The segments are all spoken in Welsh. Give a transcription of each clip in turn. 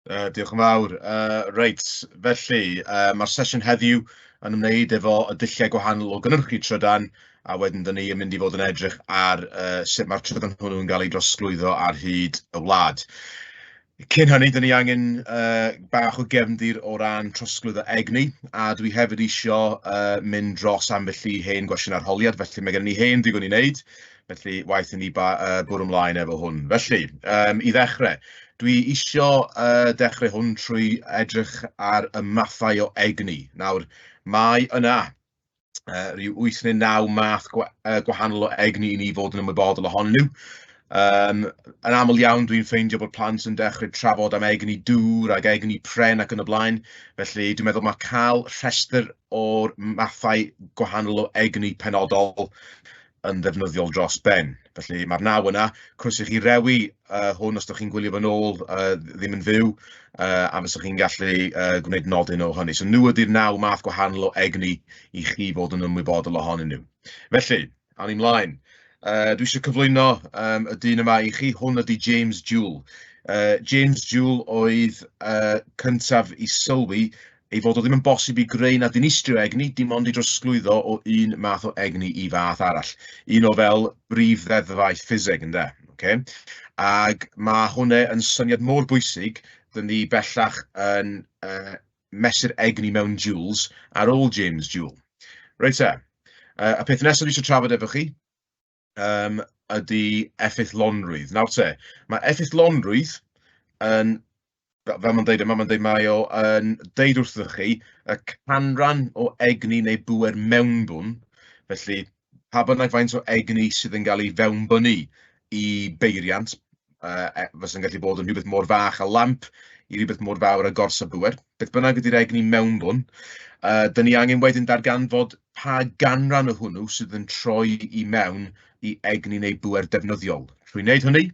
Diolch yn fawr. Reit, felly, mae'r sesiwn heddiw yn ymwneud efo y dulliau gwahanol o gynhyrchu trydan, a wedyn dyn ni yn mynd i fod yn edrych ar sut mae'r trydan hwnnw yn cael ei drosglwyddo ar hyd y wlad. Cyn hynny, dyn ni angen bach o gefndir o ran trosglwyddo egni, a dwi hefyd eisiau mynd dros ambell i hen gwestiwn arholiad, felly mae gen ni hen digon i wneud, felly waith i ni bwrw ymlaen efo hwn. Felly, i ddechrau, dwi eisiau dechrau hwn trwy edrych ar y mathau o egni. Nawr, mae yna rhyw 8 neu 9 math gwahanol o egni i ni fod yn ymwybodol ohonyn nhw. Yn aml iawn, dwi'n ffeindio bod plant yn dechrau trafod am egni dŵr ac egni pren ac yn y blaen. Felly, dwi'n meddwl mae cael rhestr o'r mathau gwahanol o egni penodol yn ddefnyddiol dros ben. Felly mae'r 9 yna, croeso i chi rewi hwn os ydych chi'n gwylio fy nôl ddim yn fyw, a fysych chi'n gallu gwneud nodyn o hynny. So nhw ydy'r 9 math gwahanol o egni i chi fod yn ymwybodol ohonyn nhw. Felly, awn ni mlaen. Dwi eisiau cyflwyno y dyn yma i chi, hwn ydy James Joule. James Joule oedd cyntaf i sylwi ei fod o ddim yn bosib i greu na dinistrio egni, dim ond i drosglwyddo o un math o egni i fath arall. Un o fel brif ddeddfau Ffiseg, ynde. Okay? Ag mae hwnna yn syniad mor bwysig, dyn ni bellach yn mesur egni mewn joules ar ôl James Joule. Reit e, y peth nesaf dwi eisiau trafod efo chi ydy effeithlonrwydd. Nawr te, mae effeithlonrwydd yn, fel mae'n dweud yma, mae o yn deud wrthoch chi y canran o egni neu bŵer mewnbwn, felly pa bynnag faint o egni sydd yn cael ei fewnbynnu i beiriant, fysa'n gallu bod yn rhywbeth mor fach a lamp i rhywbeth mor fawr a gors a bŵer. Beth bynnag ydy'r egni mewnbwn, dyn ni angen wedyn darganfod pa ganran o hwnnw sydd yn troi i mewn i egni neu bŵer defnyddiol. Trwy wneud hynny,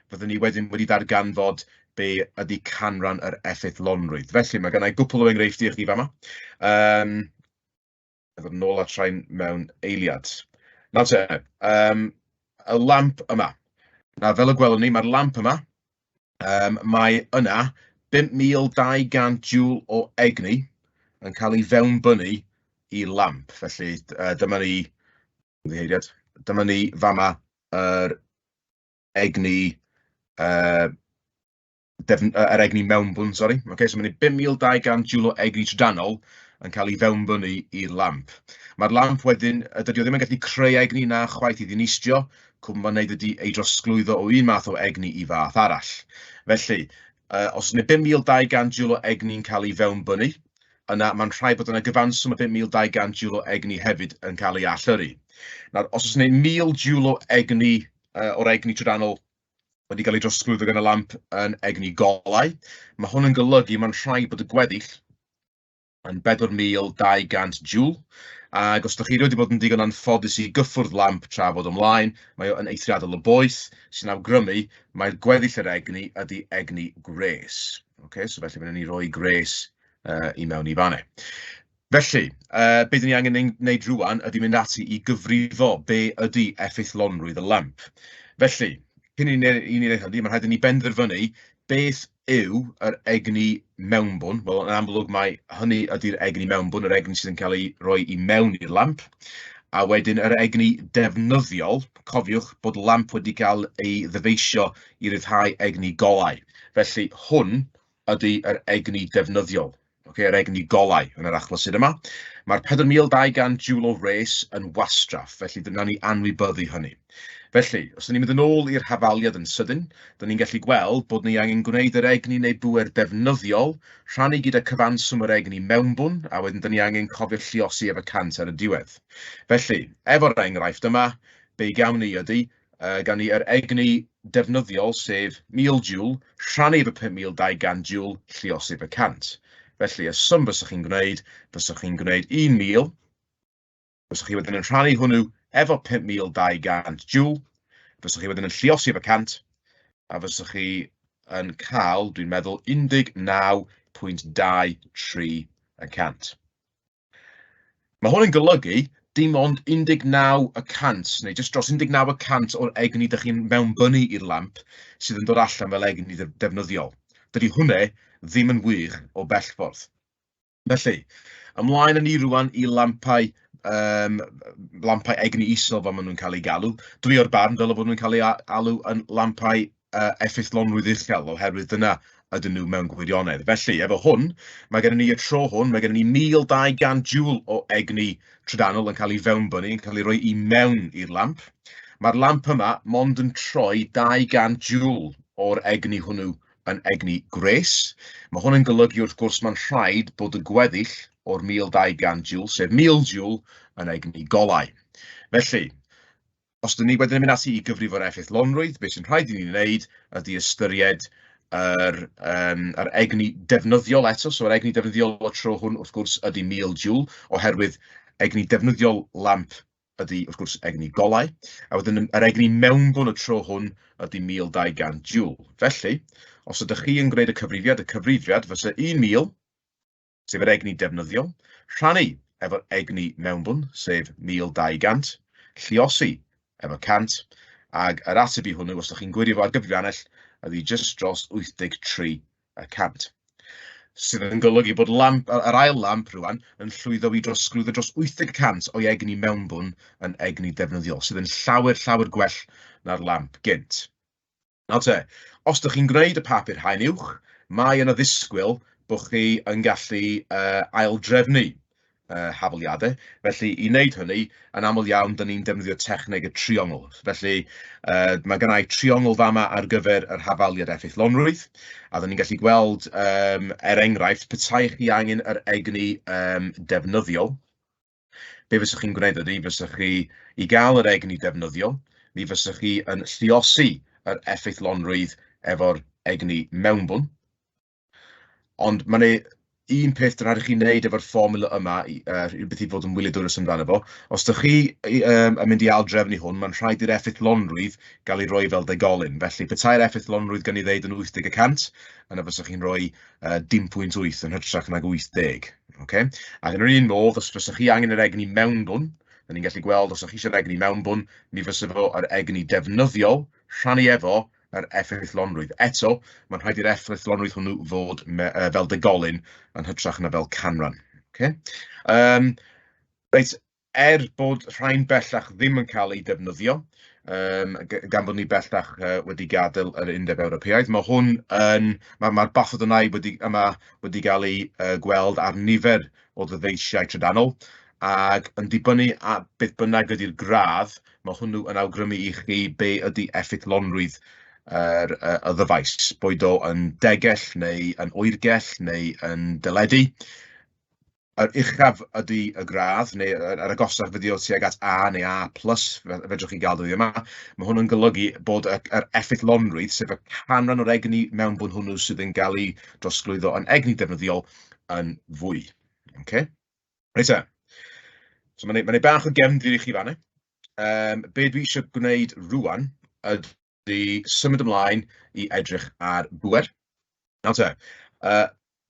fyddwn ni wedyn wedi darganfod be ydy canran yr effeithlonrwydd. Felly, mae gennau gwpl o enghreifftiau i chi fama. Efo'r nôl a train mewn eiliad. Nawr te, y lamp yma. Na, fel y gwelwn ni, mae'r lamp yma, mae yna 5200 joule o egni yn cael ei fewnbynnu i lamp. Felly, dyma ni fama yr egni egni mewnbwn, sori. Okay, so mae 5200 joule o egni trydanol yn cael ei fewnbynnu i'r lamp. Mae'r lamp wedyn, dydy o ddim yn gallu creu egni na chwaith i ddinistrio, cwm ma'n neud ydy ei drosglwyddo o un math o egni i fath arall. Felly, os yna 5200 joule o egni'n cael ei fewnbynnu, yna mae'n rhaid bod yna gyfanswm o 5200 joule o egni hefyd yn cael ei allyrru. Nawr, os oes yna 1000 joule o egni, o'r egni trydanol wedi cael ei drosglwyddo gan y lamp yn egni golau, mae hwn yn golygu mae'n rhaid bod y gweddill yn 4200 joule, ac os ydych chi wedi bod yn digon anffodus i gyffwrdd lamp tra fod ymlaen, mae o'n eithriadol o boeth, sy'n awgrymu mae'r gweddill yr egni ydy egni gres. Okay, so felly byddwn ni roi gres i mewn i fanne. Felly, be dyn ni angen wneud rwan ydy mynd ati i gyfrifo be ydy effeithlonrwydd y lamp. Felly, cyn i ni wneud hynny, mae'n rhaid i ni benderfynu beth yw yr egni mewnbwn. Wel, yn amlwg mae hynny ydy'r egni mewnbwn, yr egni sydd yn cael ei roi i mewn i'r lamp. A wedyn yr egni defnyddiol, cofiwch bod lamp wedi cael ei ddyfeisio i ryddhau egni golau. Felly, hwn ydy yr egni defnyddiol. Okay, yr egni golau yn yr achlysur yma. Mae'r 4200 joule o res yn wastraff, felly dyna ni anwybyddu hynny. Felly, os ydym ni'n mynd yn ôl i'r hafaliad yn sydyn, dyn ni'n gallu gweld bod ni angen gwneud yr egni neu bŵer defnyddiol, rhannu gyda cyfanswm yr egni mewnbwn, a wedyn dyn ni angen cofio lluosi efo 100 ar y diwedd. Felly, efo'r enghraifft yma, be gawn ni ydy, gawn ni yr egni defnyddiol, sef 1000 joule, rhannu efo 5200 joule, lluosi efo 100. Felly, y swm fysych chi'n gwneud 1000, fysych chi wedyn yn rhannu hwnnw efo 5200 joule, fysych chi wedyn yn lluosi efo 100, a fysych chi yn cael, dwi'n meddwl, 19.23%. Mae hwn yn golygu dim ond 19%, neu jyst dros 19% o'r egni ydych chi'n mewnbynnu i'r lamp sydd yn dod allan fel egni defnyddiol. dydy hwnna ddim yn wych o bell ffordd. Felly, ymlaen â ni rwan i lampau lampau egni isel fel maen nhw'n cael eu galw. Dwi o'r barn dylai fod nhw'n cael eu alw yn lampau effeithlonrwydd uchel, oherwydd dyna ydyn nhw mewn gwirionedd. Felly, efo hwn, mae gennym ni y tro hwn, mae gennym ni 1200 joule o egni trydanol yn cael ei fewnbynnu, yn cael ei roi i mewn i'r lamp. Mae'r lamp yma mond yn troi 200 joule o'r egni hwnnw yn egni gres. Mae hwn yn golygu wrth gwrs mae'n rhaid bod y gweddill o'r 1200 joule, sef 1000 joule, yn egni golau. Felly, os dyn ni wedyn yn mynd ati i gyfrifo'r effeithlonrwydd, beth sy'n rhaid i ni wneud ydy ystyried yr egni defnyddiol eto. So, yr egni defnyddiol o tro hwn, wrth gwrs, ydy 1000 joule, oherwydd egni defnyddiol lamp ydy, wrth gwrs, egni golau. A wedyn yr egni mewnbwn y tro hwn ydy 1200 joule. Felly, os ydych chi yn gwneud y cyfrifiad fysa 1000, sef yr egni defnyddiol, rhannu efo'r egni mewnbwn, sef 1200, lluosi efo 100, ag yr ateb i hwnnw, os ydych chi'n gwirio fo ar gyfrifiannell, ydy just dros 83%. Sydd yn golygu bod yr ail lamp rwan yn llwyddo i drosglwyddo dros 80% o'i egni mewnbwn yn egni defnyddiol, sydd yn llawer gwell na'r lamp gynt. Nawr te, os ydych chi'n gwneud y papur haen uwch, mae yna ddisgwyl bod chi yn gallu aildrefnu hafaliadau. Felly, i wneud hynny, yn aml iawn, dyn ni'n defnyddio techneg y triongl. Felly, mae gennau triongl fama ar gyfer yr hafaliad effeithlonrwydd, a dyn ni'n gallu gweld, enghraifft, petai chi angen yr egni defnyddiol. Be fysych chi'n gwneud ydy, fysych chi i gael yr egni defnyddiol, mi fysych chi yn lluosi yr effeithlonrwydd efo'r egni mewnbwn. Ond mae'n un peth dyna rhaid i chi wneud efo'r fformula yma, rhywbeth i fod yn wyliadwrus amdano fo. Os ydych chi yn mynd i aildrefnu hwn, mae'n rhaid i'r effeithlonrwydd gael ei roi fel degolyn. Felly, petai'r effeithlonrwydd gan ei ddeud yn 80%, yna fysych chi'n rhoi 10.8 yn hytrach nag 80. Okay? Ac yn yr un modd, os fysych chi angen yr egni mewnbwn, da ni'n gallu gweld os ydych chi eisiau'r egni mewnbwn, mi fysych fo yr egni defnyddiol, rhannu efo yr effeithlonrwydd. Eto, mae'n rhaid i'r effeithlonrwydd hwnnw fod fel degolyn yn hytrach na fel canran. Okay? Reit, bod rhain bellach ddim yn cael ei defnyddio, gan bod ni bellach wedi gadael yr Undeb Ewropeaidd, mae'r bathod yna wedi cael ei gweld ar nifer o ddyfeisiau trydanol, ac yn dibynnu a beth bynnag ydy'r gradd, mae hwnnw yn awgrymu i chi be ydy effeithlonrwydd y ddyfais, boed o yn degell neu yn oergell neu yn deledu. Yr uchaf ydy y gradd, neu yr agosach fyddi o tuag at A neu A+, fedrwch chi gael dwi yma. Mae hwn yn golygu bod yr effeithlonrwydd, sef y canran o'r egni mewnbwn hwnnw sydd yn cael ei drosglwyddo yn egni defnyddiol yn fwy. Okay? Reit e. So mae'n ei bach o gefndir i chi fanna. Be dwi eisiau gwneud rwan ydy symud ymlaen i edrych ar bwer. Nawr te,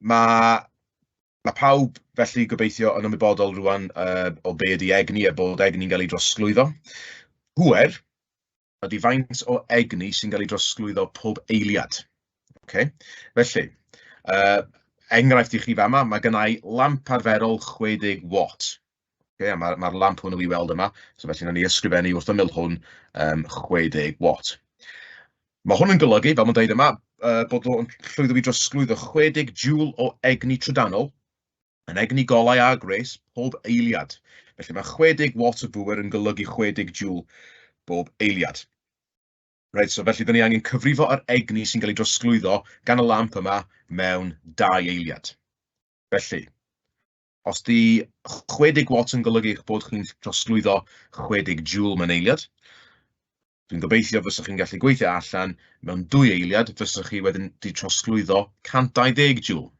mae pawb felly gobeithio yn ymwybodol rwan o be ydy egni a bod egni'n cael ei drosglwyddo. Bwer ydy faint o egni sy'n cael ei drosglwyddo pob eiliad. Okay? Felly, enghraifft i chi fama, mae gennau lamp arferol 60 watt. Okay, mae'r lamp hwnnw i weld yma, so felly na ni ysgrifennu wrth ymyl hwn 60 watt. Mae hwn yn golygu, fel mae'n dweud yma, bod o'n llwyddo i drosglwyddo 60 joule o egni trydanol yn egni golau a gres pob eiliad. Felly mae 60 watt o bŵer yn golygu 60 joule bob eiliad. Right, so felly dyn ni angen cyfrifo yr egni sy'n cael ei drosglwyddo gan y lamp yma mewn 2 eiliad. Felly, os di 60 watt yn golygu eich bod chi'n drosglwyddo 60 joule mewn eiliad, dwi'n gobeithio fysych chi'n gallu gweithio allan mewn 2 eiliad, fysych chi wedyn di trosglwyddo 120 joule.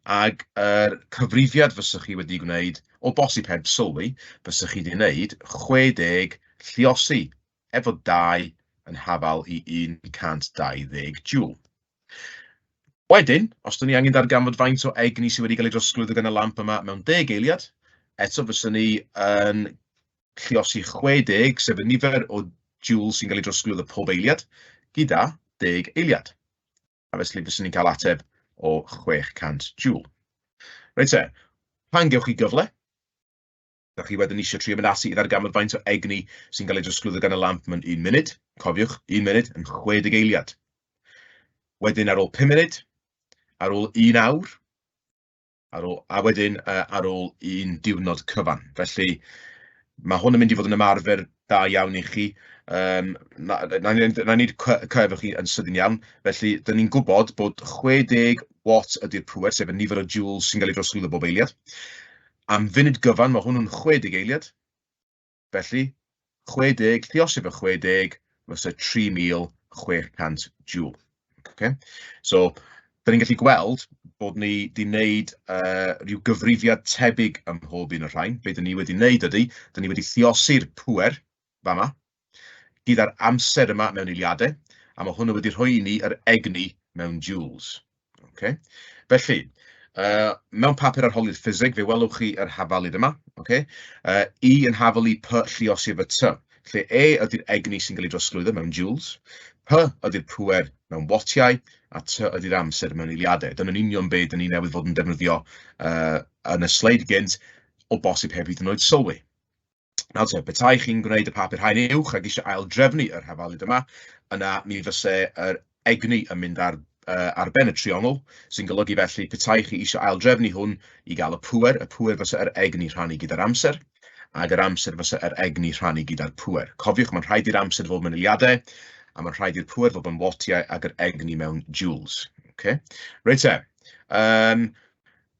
Ag yr cyfrifiad fysych chi wedi gwneud, o bosib heb sylwi, fysych chi wedi gwneud 60 lluosi efo 2 yn hafal i 120 joule. Wedyn, os dyn ni angen darganfod faint o egni sydd wedi cael ei drosglwyddo gan y lamp yma mewn 10 eiliad, eto fysyn ni yn lluosi 60, sef y nifer o joule sy'n cael ei drosglwyddo pob eiliad, gyda 10 eiliad. a felly fyswn ni'n cael ateb o 600 joule. Reit te, pan gewch chi gyfle, ydych chi wedyn eisiau trio mynd ati i ddarganfod faint o egni sy'n cael ei drosglwyddo gan y lamp mewn 1 munud. Cofiwch, 1 munud yn 60 eiliad. Wedyn ar ôl 5 munud, ar ôl 1 awr, a wedyn ar ôl 1 diwrnod cyfan. Felly mae hwn yn mynd i fod yn ymarfer da iawn i chi. Na nid cyfwch chi yn sydyn iawn. Felly, dyn ni'n gwybod bod 60 watt ydy'r pŵer, sef y nifer o joules sy'n cael ei drosglwyddo bob eiliad. Am funud gyfan, mae hwnnw'n 60 eiliad. Felly, 60, lluosif y 60, fysa 3600 joule. Okay? So, da ni'n gallu gweld bod ni wedi wneud rhyw gyfrifiad tebyg ym mhob un o'r rhain. Be dyn ni wedi wneud ydy, dyn ni wedi lluosi'r pŵer fama, gyda'r amser yma mewn eiliadau, a mae hwnnw wedi rhoi i ni yr egni mewn joules. Okay? Felly, mewn papur arholiad ffiseg, fe welwch chi yr hafalud yma. Okay? E yn hafalu P lluosif y T, lle E ydy'r egni sy'n cael ei drosglwyddo mewn joules, P ydy'r pŵer mewn wattiau, a T ydy'r amser mewn eiliadau. Dyna'n union beth dyn ni newydd fod yn defnyddio yn y sleid gynt, o bosib heb hyd yn oed sylwi. Nawr te, petai chi'n gwneud y papur haen uwch ac eisiau aildrefnu yr hafalud yma, yna mi fyse yr egni yn mynd ar ben y triongl, sy'n golygu felly petai chi eisiau aildrefnu hwn i gael y pŵer fyse yr egni rhannu gyda'r amser, ac yr amser fyse yr egni rhannu gyda'r pŵer. Cofiwch, mae'n rhaid i'r amser fod mewn eiliadau, a mae'n rhaid i'r pŵer fod mewn wattiau ac yr egni mewn joules. Okay? Reit te,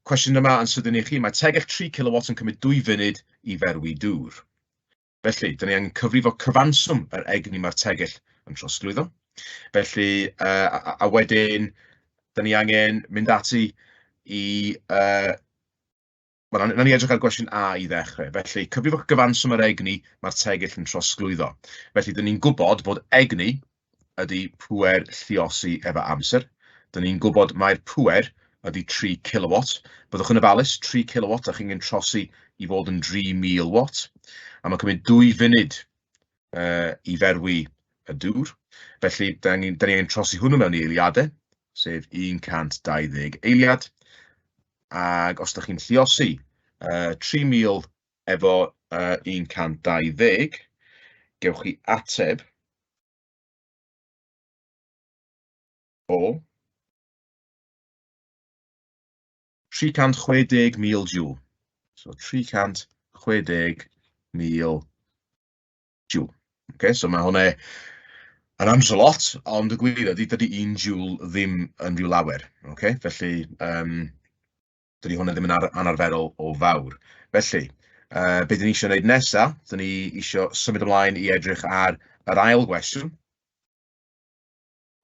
cwestiwn yma yn sydyn i chi, mae tegell 3 kW yn cymryd 2 funud i ferwi dŵr. Felly, dyn ni angen cyfrifo cyfanswm yr egni mae'r tegell yn trosglwyddo. Felly, a wedyn, dyn ni angen mynd ati i... na ni edrych ar gwestiwn A i ddechrau. Felly, cyfrifo cyfanswm yr egni mae'r tegell yn trosglwyddo. Felly, dyn ni'n gwybod bod egni ydy pŵer lluosi efo amser. Dyn ni'n gwybod mae'r pŵer ydy 3 kW. Byddwch yn ofalus, 3 kW a chi'n mynd trosi i fod yn 3000 watt. A mae'n cymryd 2 funud i ferwi y dŵr. Felly, da ni angen trosi hwnnw mewn i eiliadau, sef 120 eiliad. Ac os ydych chi'n lluosi 3000 efo 120, gewch chi ateb o 360,000 joule. So 360,000 joule. Okay, so mae hwnna yn amser lot, ond y gwir ydy, dydy 1 joule ddim yn rhyw lawer. Okay? Felly, dydy hwnna ddim yn anarferol o fawr. Felly, be dyn ni eisiau gwneud nesaf, dyn ni eisiau symud ymlaen i edrych ar yr ail gwestiwn.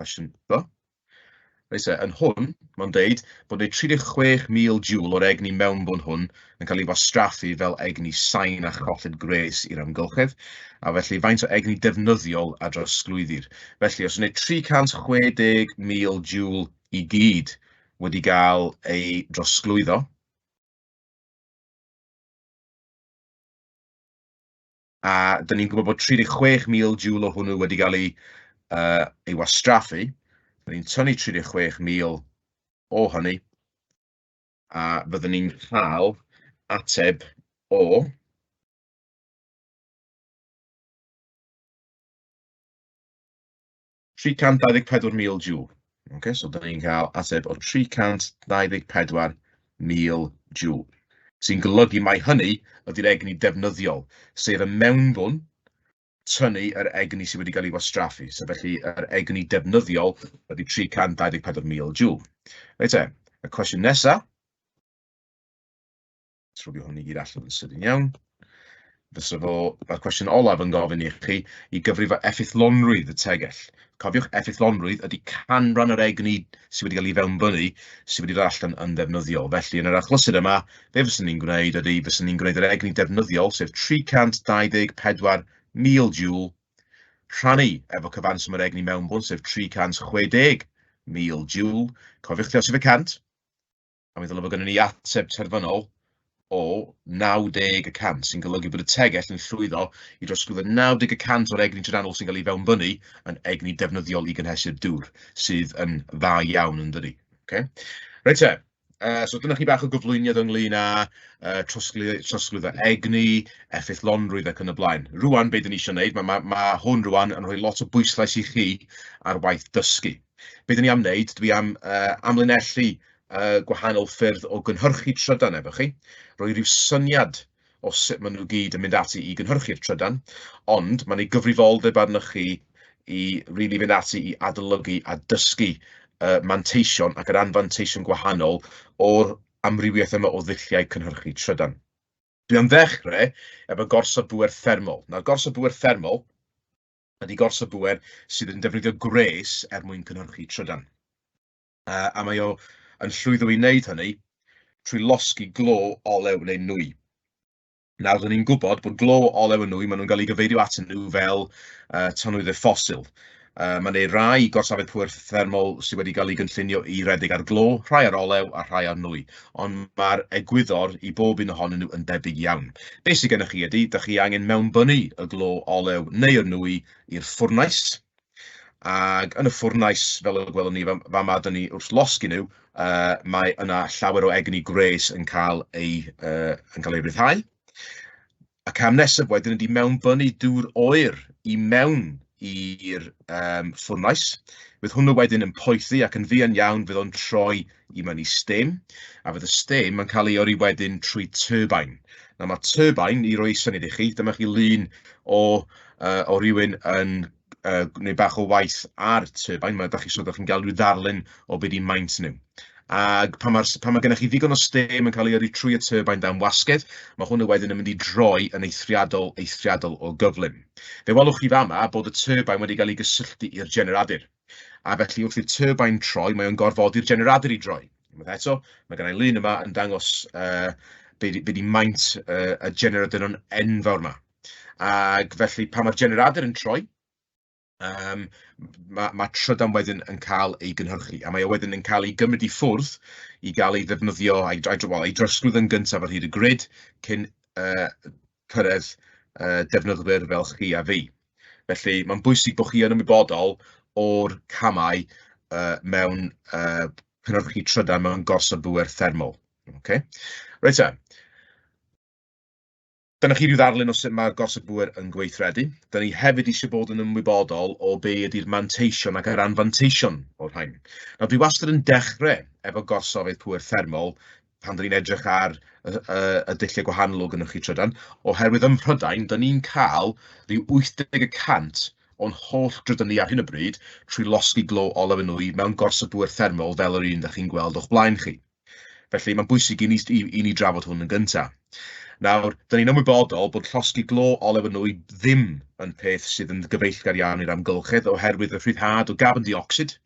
Cwestiwn B. Felly, yn hwn, mae'n deud bod 36,000 joule o'r egni mewnbwn hwn yn cael ei wastraffu fel egni sain a cholled gres i'r amgylchedd, a felly faint o egni defnyddiol a drosglwyddir. Felly, os wneud 360,000 joule i gyd wedi cael ei drosglwyddo, a dyn ni'n gwybod bod 36,000 joule o hwnnw wedi cael ei wastraffu, dyn ni'n tynnu 36,000 o hynny, a byddwn ni'n cael ateb o 324,000 joule. Okay, so dyn ni'n cael ateb o 324,000 joule. Sy'n golygu mai hynny ydy'r egni defnyddiol, sef y mewnbwn tynnu yr egni sydd wedi cael ei wastraffu. So felly, yr egni defnyddiol ydy 324,000 joule. Reit e, y cwestiwn nesaf. Trwbio hwn i gyd allan yn sydyn iawn. Fysa fo, mae'r cwestiwn olaf yn gofyn i chi i gyfrifo effeithlonrwydd y tegell. Cofiwch, effeithlonrwydd ydy canran yr egni sydd wedi cael ei fewnbynnu sydd wedi dod allan yn ddefnyddiol. Felly, yn yr achlysur yma, be fyswn ni'n gwneud ydy, fyswn ni'n gwneud yr egni defnyddiol, sef 324,000 joule, rhannu efo cyfanswm yr egni mewnbwn, sef 360,000 joule. Cofiwch lluosif y cant, a mi ddylai fod gennym ni ateb terfynol o 90% sy'n golygu bod y tegell yn llwyddo i drosglwyddo 90% o'r egni trydannol sy'n cael ei fewnbynnu yn egni defnyddiol i gynhesu'r dŵr, sydd yn dda iawn yn dydi. Okay? Reit te, so dyna chi bach o gyflwyniad ynglyn â trosglwyddo egni, effeithlonrwydd ac yn y blaen. Rwan, be dyn ni eisiau gwneud, mae hwn rwan yn rhoi lot o bwyslais i chi ar waith dysgu. Be dyn ni am wneud, dwi am amlinellu gwahanol ffyrdd o gynhyrchu trydan efo chi, roi ryw syniad o sut maen nhw gyd yn mynd ati i gynhyrchu'r trydan, ond mae'n ei gyfrifoldeb arnoch chi i rili fynd ati i adolygu a dysgu manteision ac yr anfanteision gwahanol o'r amrywiaeth yma o ddulliau cynhyrchu trydan. Dwi am ddechrau efo gorsaf bŵer thermol. Nawr, gorsaf bŵer thermol ydy gorsaf bŵer sydd yn defnyddio gres mwyn cynhyrchu trydan. A mae o yn llwyddo i wneud hynny trwy losgi glo olew neu nwy. Nawr, dyn ni'n gwybod bod glo olew a nwy, maen nhw'n cael ei gyfeirio atyn nhw fel tanwyddau ffosil. Mae'n ei rai gorsafedd pŵer thermol sydd wedi cael ei gynllunio i redeg ar glo, rhai ar olew a rhai ar nwy. Ond mae'r egwyddor i bob un ohonyn nhw yn debyg iawn. Be sydd gennych chi ydy, ydych chi angen mewnbynnu y glo olew neu y nwy i'r ffwrnais. Ac yn y ffwrnais, fel y gwelwn ni fama, dyn ni wrth losgi nhw, mae yna llawer o egni gres yn cael ei ryddhau. A cam nesaf wedyn ydy mewnbynnu dŵr oer i mewn i'r ffwrnais. Bydd hwnnw wedyn yn poethi ac yn fuan iawn fydd o'n troi i mewn i stem. A fydd y stem yn cael ei ori wedyn trwy turbine. Nawr mae turbine, i roi syniad i chi, dyma chi lun o rywun yn gwneud bach o waith ar turbine. Ydych chi'n cael rhyw ddarlun o beth i maint nhw. Ac pan mae gennych chi ddigon o stem yn cael ei yrru trwy y turbine dan wasgedd, mae hwnnw wedyn yn mynd i droi yn eithriadol o gyflym. Fe welwch chi fama bod y turbine wedi cael ei gysylltu i'r generadur. A felly wrth i'r turbine troi, mae o'n gorfod i'r generadur i droi. Unwaith eto, mae gennau lun yma yn dangos be di maint y generadur yn enfawr yma. Ac felly pan mae'r generadur yn troi, mae trydan wedyn yn cael ei gynhyrchu, a mae o wedyn yn cael ei gymryd i ffwrdd i gael ei ddefnyddio, ei drosglwyddo yn gyntaf ar hyd y grid cyn cyrraedd defnyddwyr fel chi a fi. Felly mae'n bwysig bod chi yn ymwybodol o'r camau mewn cynhyrchu trydan mewn gorsaf bŵer thermol. Okay? Reit te. Dyna chi ryw ddarlun o sut mae'r gorsaf bŵer yn gweithredu. Dyna ni hefyd eisiau bod yn ymwybodol o be ydy'r manteision ac yr anfanteision o'r rhain. Nawr, dwi wastad yn dechrau efo gorsafedd pŵer thermol pan dyn ni'n edrych ar y dulliau gwahanol o gynhyrchu trydan, oherwydd ym Mhrydain, dyn ni'n cael rhyw 80% o'n holl drydan ni ar hyn o bryd trwy losgi glo olew a nwy mewn gorsaf bŵer thermol fel yr un ydych chi'n gweld o'ch blaen chi. Felly mae'n bwysig i ni drafod hwn yn gyntaf. Nawr, dyn ni'n ymwybodol bod llosgi glo olew a nwy ddim yn peth sydd yn gyfeillgar iawn i'r amgylchedd oherwydd y rhyddhad o garbon dioxide,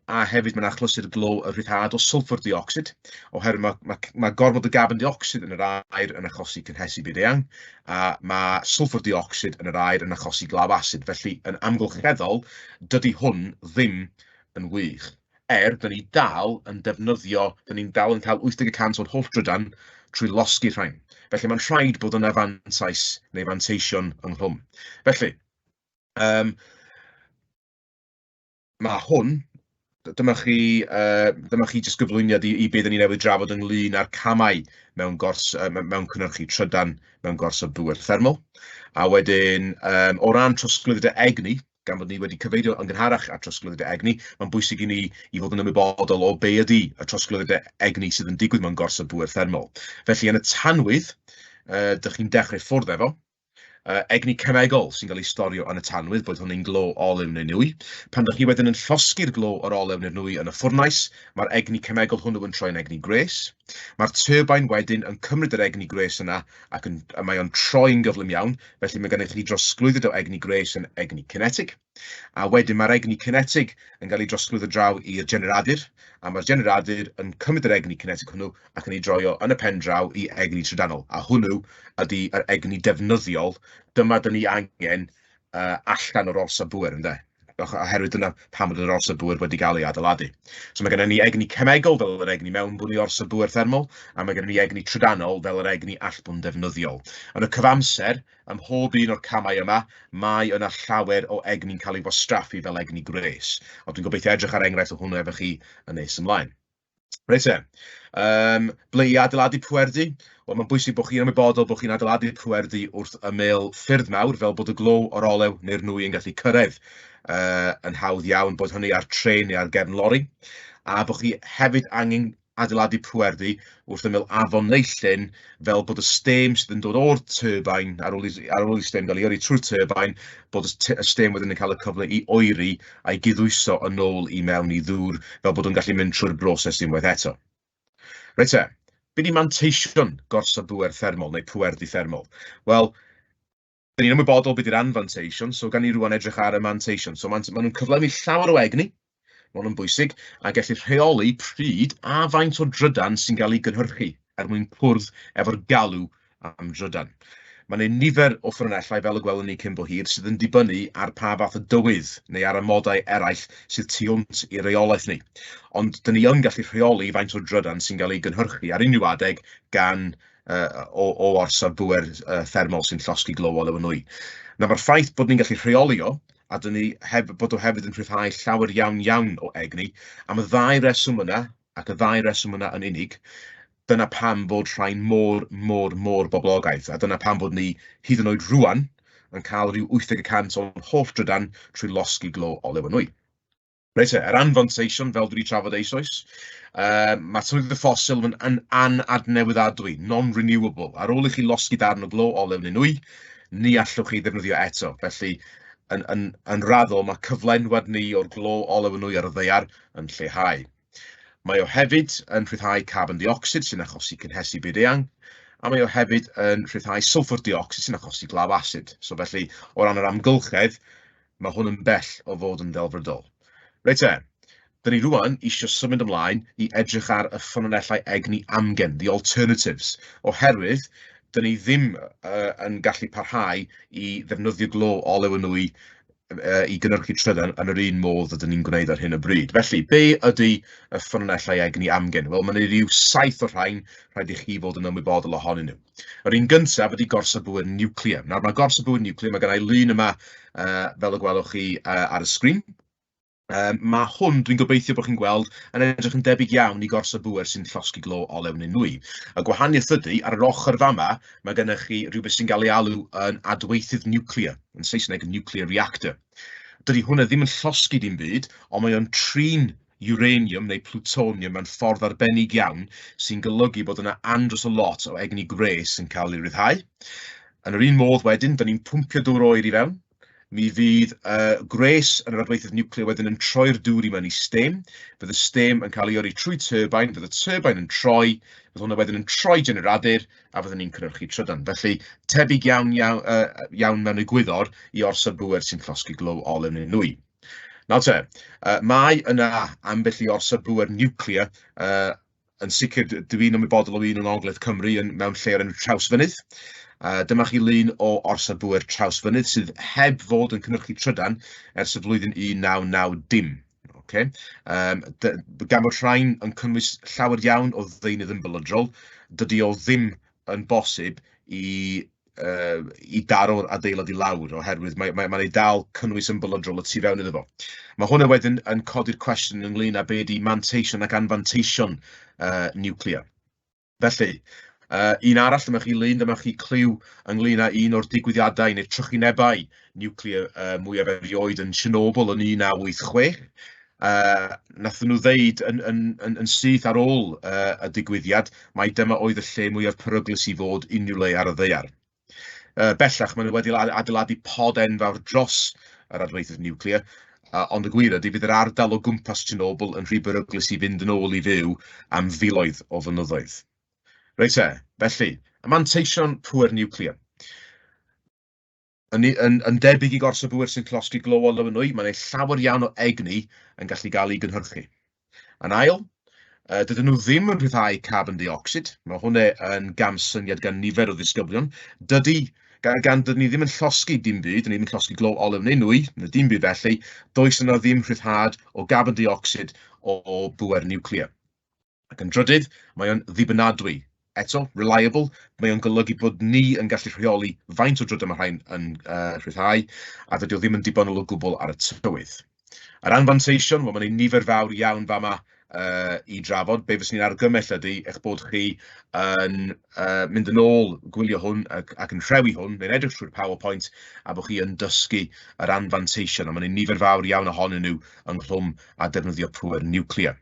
a hefyd mae'n achlysur glo y rhyddhad o sulfur dioxide, oherwydd mae gormod o carbon dioxide yn yr aer yn achosi cynhesu byd eang, a mae sulfur dioxide yn yr aer yn achosi glaw asid. Felly, yn amgylcheddol, dydy hwn ddim yn wych. Dyn ni dal yn defnyddio, dyn ni'n dal yn cael 80% o'r holl drydan trwy losgi rhain. Felly mae'n rhaid bod yna fantais neu fanteision ynghlwm. Felly, mae hwn, dyma chi jyst gyflwyniad i beth ni newydd drafod ynglyn â'r camau mewn cynhyrchu trydan mewn gorsaf bŵer thermol. A wedyn, o ran trosglwyddo egni, gan fod ni wedi cyfeirio yn gynharach at trosglwyddo egni, mae'n bwysig i ni fod yn ymwybodol o be ydy y trosglwyddo egni sydd yn digwydd mewn gorsaf bŵer thermol. Felly, yn y tanwydd, dych chi'n dechrau ffwrdd efo, egni cemegol sy'n cael ei storio yn y tanwydd, bod hwnny'n glo olew neu nwy. Pan dych chi wedyn yn llosgi'r glo o'r olew neu'r nwy yn y ffwrnais, mae'r egni cemegol hwnnw yn troi yn egni gres. Mae'r turbine wedyn yn cymryd yr egni gres yna ac mae o'n troi'n gyflym iawn, felly mae gennych chi drosglwyddo o egni gres yn egni kinetig. A wedyn mae'r egni kinetig yn cael ei drosglwyddo draw i'r generadur, a mae'r generadur yn cymryd yr egni kinetig hwnnw ac yn ei droio yn y pen draw i egni trydanol. A hwnnw ydy yr egni defnyddiol, dyma dyn ni angen allan o'r orsaf bŵer, ynde? oherwydd dyna pam bod yr orsaf bŵer wedi cael ei adeiladu. So mae gennym ni egni cemegol fel yr egni mewnbwn i orsaf bŵer thermol, a mae gennym ni egni trydanol fel yr egni allbwn defnyddiol. Yn y cyfamser, ym mhob un o'r camau yma, mae yna llawer o egni'n cael ei wastraffu fel egni gwres. Ond dwi'n gobeithio edrych ar enghraifft o hwnnw efo chi yn nes ymlaen. Reit te, ble i adeiladu pwerdi? Wel, mae'n bwysig bod chi'n ymwybodol bod chi'n adeiladu pwerdi wrth ymyl ffyrdd mawr, fel bod y glo o'r olew neu'r nwy yn gallu cyrraedd yn hawdd iawn, bod hynny ar tren neu ar gefn lori, a bod chi hefyd angen adeiladu pwerdi wrth ymyl afon neillyn, fel bod y stem sydd yn dod o'r turbine ar ôl i stem gael ei yrru trwy'r turbine, bod y stem wedyn yn cael y cyfle i oeri a'i gyddwyso yn ôl i mewn i ddŵr, fel bod yn gallu mynd trwy'r broses unwaith eto. Reit te, be di manteision gorsaf bŵer thermol neu pwerdi thermol? Wel, dyn ni'n ymwybodol beth yw'r anfanteision, so gan ni rwan edrych ar y manteision. So maen nhw'n cyflenwi llawer o egni, maen nhw'n bwysig, a gallu rheoli pryd a faint o drydan sy'n cael ei gynhyrchu mwyn cwrdd efo'r galw am drydan. Mae'n ein nifer o ffynonellau fel y gwelwn ni cyn bo hir sydd yn dibynnu ar pa fath o dywydd neu ar amodau eraill sydd tu hwnt i reolaeth ni. Ond dyn ni yn gallu rheoli faint o drydan sy'n cael ei gynhyrchu ar unrhyw adeg gan o orsaf bŵer thermol sy'n llosgi glo olew yn nwy. Mae'r ffaith bod ni'n gallu rheoli o, a dyn ni bod o hefyd yn rhyddhau llawer iawn o egni, am y ddau reswm yna, ac y ddau reswm yna yn unig, dyna pam bod rhain mor boblogaidd, a dyna pam bod ni hyd yn oed rwan yn cael rhyw 80% o'n holl drydan trwy losgi glo olew yn nwy. Reit te, yr anfanteision fel dwi wedi trafod eisoes, mae tywydd y ffosil yn anadnewyddadwy, non-renewable. Ar ôl i chi losgi darn o glo olew neu nwy, ni allwch chi ddefnyddio eto. Felly, yn raddol, mae cyflenwad ni o'r glo olew yn nwy ar y ddaear yn lleihau. Mae o hefyd yn rhyddhau carbon dioxide sy'n achosi cynhesu byd eang, a mae o hefyd yn rhyddhau sulfur dioxide sy'n achosi glaw acid. So felly, o ran yr amgylchedd, mae hwn yn bell o fod yn delfrydol. Reit te, dyn ni rwan eisiau symud ymlaen i edrych ar y ffynonellau egni amgen, the alternatives, oherwydd dyn ni ddim yn gallu parhau i ddefnyddio glo olew yn nwy i gynhyrchu trydan yn yr un modd ydyn ni'n gwneud ar hyn o bryd. Felly, be ydy y ffynonellau egni amgen? Wel, mae'n rhyw 7 o rhain rhaid i chi fod yn ymwybodol ohonyn nhw. Yr un gyntaf ydy gorsaf bŵer niwclear. Nawr, mae gorsaf bŵer niwclear, mae gennau lun yma fel y gwelwch chi ar y sgrin. Mae hwn, dwi'n gobeithio bod chi'n gweld, yn edrych yn debyg iawn i gorsaf bŵer sy'n llosgi glo olew neu nwy. Y gwahaniaeth ydy, ar yr ochr fama, mae gennych chi rhywbeth sy'n cael ei alw yn adweithydd niwclear, yn Saesneg nuclear reactor. Dydy hwnna ddim yn llosgi dim byd, ond mae o'n trin uranium neu plutonium mewn ffordd arbennig iawn sy'n golygu bod yna andros o lot o egni gres yn cael ei ryddhau. Yn yr un modd wedyn, dyn ni'n pwmpio dŵr oer i fewn. Mi fydd gres yn yr adweithydd niwclear wedyn yn troi'r dŵr i mewn i stem. Fydd y stem yn cael ei yrru trwy turbine, fydd y turbine yn troi, fydd hwnna wedyn yn troi generadur, a fyddwn ni'n cynhyrchu trydan. Felly, tebyg iawn mewn y gwyddor i orsaf bŵer sy'n llosgi glo olew neu nwy. Nawr te, mae yna ambell i orsaf bŵer niwclear yn sicr dwi'n ymwybodol o un yn Ogledd Cymru mewn lle ar enw Trawsfynydd. Dyma chi lun o orsaf bŵer Trawsfynydd sydd heb fod yn cynhyrchu trydan ers y flwyddyn 1990. Okay? Gan bod rhain yn cynnwys llawer iawn o ddeunydd yn bylydrol, dydy o ddim yn bosib i daro'r adeilad i lawr, oherwydd mae'n ei dal cynnwys yn bylydrol y tu fewn iddo fo. Mae hwnna wedyn yn codi'r cwestiwn ynglyn â be di manteision ac anfanteision niwclear. Felly, un arall dyma chi lun, dyma chi cliw ynglyn â un o'r digwyddiadau neu trychinebau niwclear mwyaf erioed yn Chernobyl yn 1986. Nathon nhw ddeud yn syth ar ôl y digwyddiad, mai dyma oedd y lle mwyaf peryglus i fod unrhyw le ar y ddaear. Bellach, maen nhw wedi adeiladu pod enfawr dros yr adweithydd niwclear, ond y gwir ydy fydd yr ardal o gwmpas Chernobyl yn rhy beryglus i fynd yn ôl i fyw am filoedd o flynyddoedd. Reit te, felly, y manteision pŵer niwclear. Yn debyg i gorsaf bŵer sy'n llosgi glo olew yn nwy, mae'n llawer iawn o egni yn gallu cael ei gynhyrchu. Yn ail, dydyn nhw ddim yn rhyddhau carbon dioxide, mae hwnna yn gamsyniad gan nifer o ddisgyblion. Dydy Gan dyn ni ddim yn llosgu dim byd, dyn ni ddim yn llosgu glo olew neu nwy, neu dim byd felly, does yna ddim rhyddhad o carbon dioxide o bŵer niwclear. Ac yn drydydd, mae o'n ddibynadwy. Eto, reliable, mae o'n golygu bod ni yn gallu rheoli faint o drydan mae rhain yn rhyddhau, a dydy o ddim yn dibynol o gwbl ar y tywydd. Yr anfanteision, wel, mae'n nifer fawr iawn fama i drafod. Be fyswn ni'n argymell ydy eich bod chi yn mynd yn ôl gwylio hwn ac yn rhewi hwn, neu'n edrych trwy'r PowerPoint, a bod chi yn dysgu yr anfanteision, a mae'n nifer fawr iawn ohonyn nhw ynghlwm a defnyddio pŵer niwclear.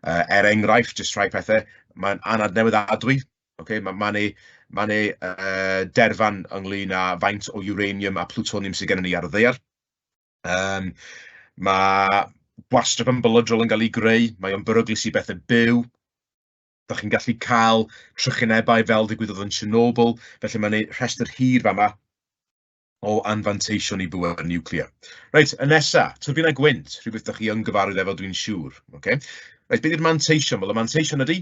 Enghraifft, jyst rhai pethau, mae'n anadnewyddadwy. Okay? Mae derfan ynglyn â faint o uranium a plutonium sydd gennym ni ar y ddaear. Mae gwastraff ymbolodrol yn cael ei greu, mae o'n beryglis i bethau byw. Da chi'n gallu cael trychinebau fel ddigwyddodd yn Chernobyl, felly mae'n rhestr hir fama o anfanteision i bŵer niwclear. Reit, y nesa, turbinau gwynt, rhywbeth da chi yn gyfarwydd efo dwi'n siŵr. Okay? Reit, beth yw'r manteision? Wel, y manteision ydy,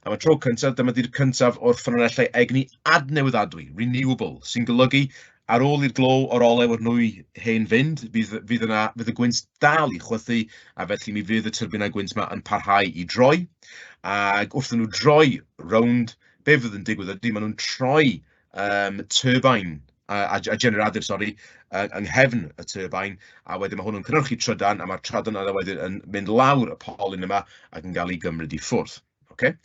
am y tro cyntaf, dyma di'r cyntaf o'r ffynonellau egni adnewyddadwy, renewable, sy'n golygu ar ôl i'r glo o'r olew o'r nwy hen fynd, fydd y gwynt dal i chwythu, a felly mi fydd y turbinau gwynt yma yn parhau i droi. Ac wrth nhw droi rownd, be fydd yn digwydd ydy, maen nhw'n troi turbine, a generadur, yng nghefn y turbine, a wedyn mae hwnnw'n cynhyrchu trydan, a mae'r trydan yna wedyn yn mynd lawr y polyn yma ac yn cael ei gymryd i ffwrdd. Okay?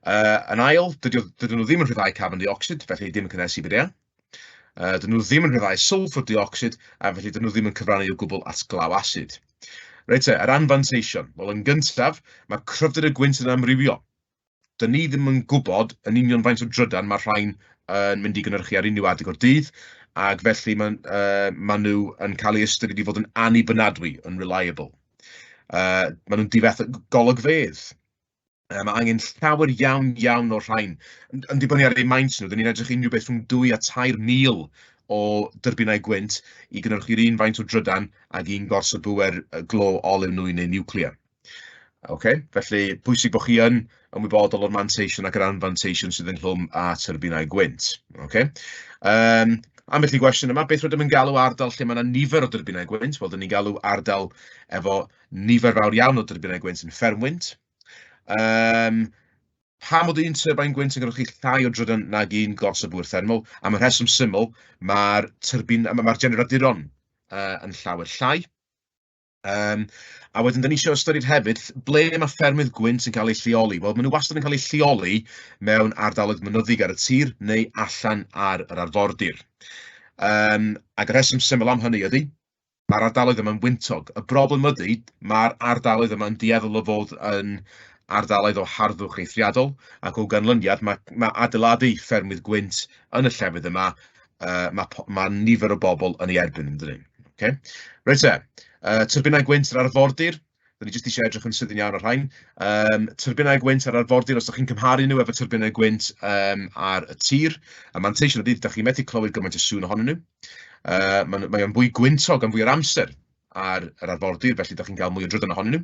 Yn ail, dydyn nhw ddim yn rhyddhau carbon dioxide, felly dim yn cynhesu byd eang. Dydyn nhw ddim yn rhyddhau sulfur dioxide, a felly dydyn nhw ddim yn cyfrannu o gwbl at glaw asid. Reit, yr anfanteision. Wel, yn gyntaf, mae cryfder y gwynt yn amrywio. Dyn ni ddim yn gwybod yn union faint o drydan mae rhain yn mynd i gynhyrchu ar unrhyw adeg o'r dydd, ac felly maen nhw yn cael ei ystyried i fod yn annibynnadwy, unreliable. Maen nhw'n difeth golygfedd. Mae angen llawer iawn o rhain. Yn dibynnu ar ei maint nhw, dyn ni'n edrych unrhyw beth rhwng 2 a 3,000 o dyrbinau gwynt i gynhyrchu'r un faint o drydan ac un gors o bŵer glo olew nwy neu niwclear. Okay? Felly, pwysig bod chi yn ymwybodol o'r manteision ac yr anfanteision sydd yn hlwm â turbinau gwynt. Okay? Ambell i gwestiwn yma, beth rydym yn galw ardal lle mae yna nifer o dyrbinau gwynt? Wel, dyn ni'n galw ardal efo nifer fawr iawn o dyrbinau gwynt yn ffermwynt. Pam bod un turbine gwynt yn gynhyrchu llai o drydan nag un gos o bŵer thermol? Am y rheswm syml, mae'r generaduron yn llawer llai. A wedyn, dyn ni eisiau ystyried hefyd, ble mae ffermydd gwynt yn cael ei lleoli? Wel, maen nhw wastad yn cael ei lleoli mewn ardaloedd mynyddig ar y tir neu allan ar yr arfordir. Ac y rheswm syml am hynny ydy, mae'r ardaloedd yma'n wyntog. Y broblem ydy, mae'r ardaloedd yma'n dueddol o fod yn ardaloedd o harddwch eithriadol, ac o ganlyniad, mae adeiladu ffermydd gwynt yn y llefydd yma, mae nifer o bobl yn ei erbyn yn dyn. Okay? Reit e, turbinau gwynt ar arfordir, dyn ni jyst eisiau edrych yn sydyn iawn ar rhain. Turbinau gwynt ar arfordir, os ydych chi'n cymharu nhw efo turbinau gwynt ar y tir, a manteision ydy, ydych chi'n methu clywed gymaint o sŵn ohonyn nhw. Mae o'n fwy gwyntog am fwy o'r amser ar yr arfordir, felly ydych chi'n cael mwy o drydan ohonyn nhw.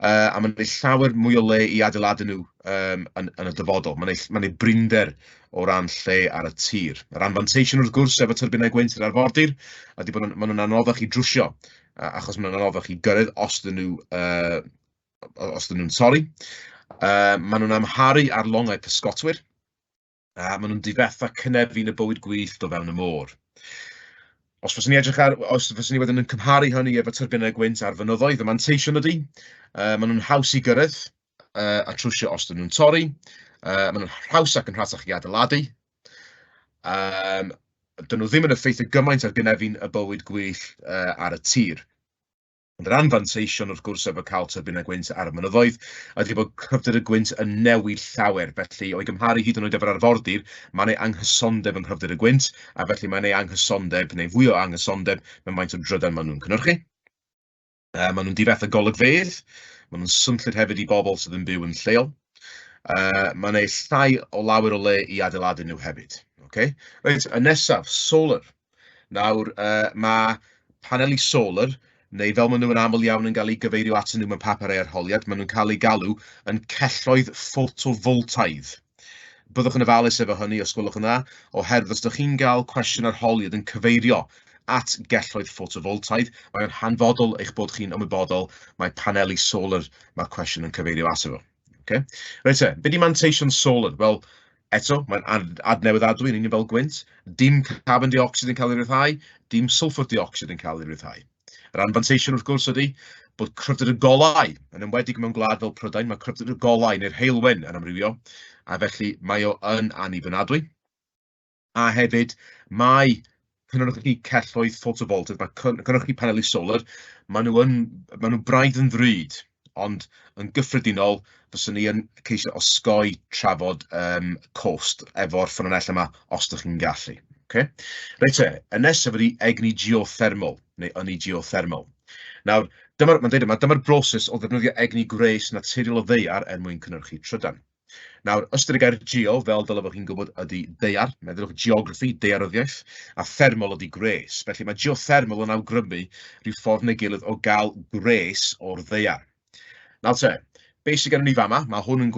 A mae'n gwneud llawer mwy o le i adeiladu nhw yn y dyfodol. Mae'n gwneud brinder o ran lle ar y tir. Yr anfanteision wrth gwrs efo turbinau gwynt ar arfordir, ydy bod maen nhw'n anoddach i drwsio, achos maen nhw'n anoddach i gyrraedd os dyn nhw'n torri. Maen nhw'n amharu ar longau pysgotwyr. Maen nhw'n difetha cynefu'n y bywyd gwyllt o fewn y môr. Os fyswn ni wedyn yn cymharu hynny efo turbinau gwynt ar fynyddoedd, y manteision ydy, maen nhw'n haws i gyrraedd a trwsio os dyn nhw'n torri. Maen nhw'n haws ac yn rhatach i adeiladu. Dyn nhw ddim yn effeithio gymaint ar gynefu'n y bywyd gwyllt ar y tir. Ond yr anfanteision wrth gwrs efo cael turbinau gwynt ar y mynyddoedd ydy bod cryfder y gwynt yn newid llawer. Felly, o'i gymharu hyd yn oed efo'r arfordir, mae'n ei anghysondeb yn cryfder y gwynt, a felly mae'n ei anghysondeb, neu fwy o anghysondeb, mewn maint o drydan maen nhw'n cynhyrchu. Maen nhw'n difetha golygfedd, maen nhw'n swnllid hefyd i bobl sydd yn byw yn lleol. Mae'n ei llai o lawer o le i adeiladu nhw hefyd. Okay? Reit, y nesaf, solar. Nawr, mae paneli solar, neu fel maen nhw yn aml iawn yn cael ei gyfeirio atyn nhw mewn papurau arholiad, maen nhw'n cael ei galw yn celloedd ffotovoltaidd. byddwch yn ofalus efo hynny os gwelwch yn dda, oherwydd os ydych chi'n cael cwestiwn arholiad yn cyfeirio at gelloedd ffotovoltaidd, mae'n hanfodol eich bod chi'n ymwybodol mae paneli solar mae'r cwestiwn yn cyfeirio at efo. Okay? Reit be di manteision solar? Wel, eto, mae'n adnewyddadwy yn union fel gwynt. Dim carbon dioxide yn cael ei ryddhau, dim sulfur dioxide yn cael ei ryddhau. Yr anfanteision wrth gwrs ydy bod cryfder y golau, yn enwedig mewn gwlad fel Prydain, mae cryfder y golau neu'r heilwen yn amrywio, a felly mae o yn annibynadwy. A hefyd, mae cynnwch chi celloedd photovoltaidd, mae cynnwch chi paneli solar, maen nhw braidd yn ddrud, ond yn gyffredinol, fyswn ni yn ceisio osgoi trafod cost efo'r ffynonell yma os ydych chi'n gallu. Okay? Reit y nesaf ydy egni geothermal, neu ynni geothermal. Nawr, dyma'r broses o ddefnyddio egni gwres naturiol o ddeiar mwyn cynhyrchu trydan. Nawr, ystyr y gair geo, fel dylai fod chi'n gwybod, ydy deiar, meddylwch geography, deiaryddiaeth, a thermal ydy gres. Felly mae geothermal yn awgrymu rhyw ffordd neu gilydd o gael gres o'r deiar. Nawr be sydd gen ni fama, mae hwn yn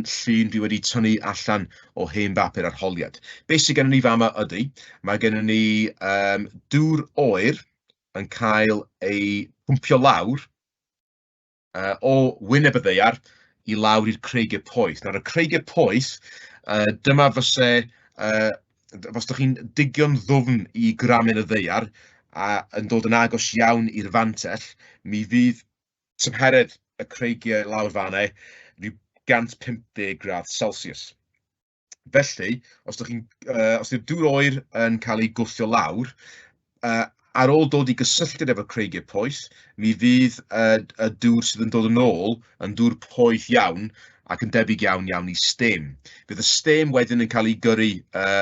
llun dwi wedi tynnu allan o hen bapur arholiad. Be sydd gen ni fama ydy, mae gen ni dŵr oer yn cael ei pwmpio lawr o wyneb y ddeiar i lawr i'r creigiau poeth. Nawr, y creigiau poeth, dyma fyse, os ydych chi'n digio'n ddwfn i gramen y ddeiar a yn dod yn agos iawn i'r fantell, mi fydd tymheredd y creigiau lawr fanau rhyw 150 gradd Celsius. Felly, os yw'r dŵr oer yn cael ei gwthio lawr, ar ôl dod i gysylltiad efo creigiau poeth, mi fydd y dŵr sydd yn dod yn ôl yn dŵr poeth iawn ac yn debyg iawn i stem. Fydd y stem wedyn yn cael ei gyrru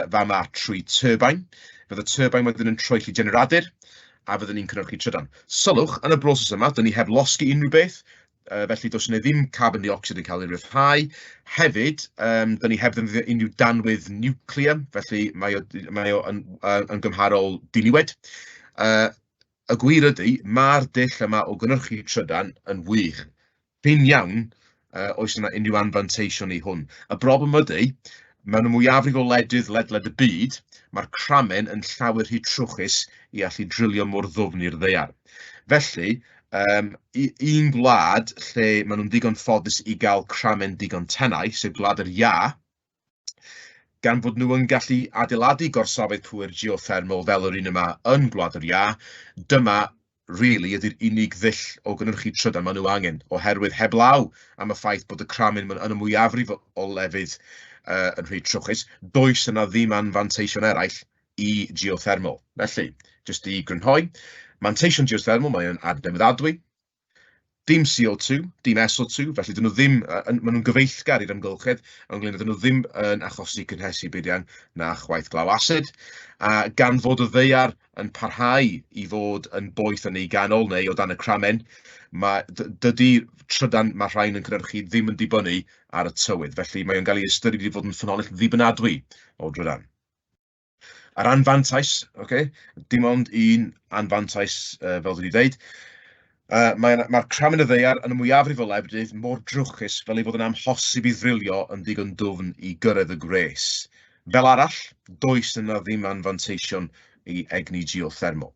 fama trwy turbine. Fydd y turbine wedyn yn troelli generadur a fyddwn ni'n cynhyrchu trydan. Sylwch, yn y broses yma, dyn ni heb losgi unrhyw beth, felly does yna ddim carbon dioxide yn cael ei ryddhau. Hefyd, dyn ni heb ddefnyddio unrhyw danwydd niwclear, felly mae o yn gymharol diniwed. Y gwir ydy, mae'r dull yma o gynhyrchu trydan yn wych. Rhyn iawn, oes yna unrhyw anfanteision i hwn. Y broblem ydy, mewn y mwyafrif o ledled y byd, mae'r cramen yn llawer rhy trwchus i allu drilio mor ddwfn i'r ddeiar. Felly, un gwlad lle maen nhw'n digon ffodus i gael cramen digon tenau, sef gwlad yr Ia, gan fod nhw yn gallu adeiladu gorsafedd pŵer geothermal fel yr un yma yn gwlad yr Ia, dyma ydy'r unig ddull o gynhyrchu trydan maen nhw angen, oherwydd heblaw am y ffaith bod y cramen yn y mwyafrif o lefydd yn rhy trwchus, does yna ddim anfanteision eraill i geothermal. Felly, jyst i grynhoi, manteision geothermal mae'n adnewyddadwy, dim CO2, dim SO2, felly dyn nhw ddim, maen nhw'n gyfeillgar i'r amgylchedd, ond dyn nhw ddim yn achosi cynhesu buddian na chwaith glaw asid. A gan fod y ddeiar yn parhau i fod yn boeth yn ei ganol neu o dan y cramen, dydy'r trydan mae rhain yn cynhyrchu ddim yn dibynnu ar y tywydd. Felly mae'n cael ei ystyried i fod yn ffynhonnell ddibynadwy o drydan. Yr anfantais, dim ond un anfantais fel dwi wedi dweud, mae'r cramen y ddeiar yn y mwyafrif o lefydd mor drwchus fel ei fod yn amhosib i ddrilio yn digon dwfn i gyrraedd y gres. Fel arall, does yna ddim anfanteision i egni geothermal.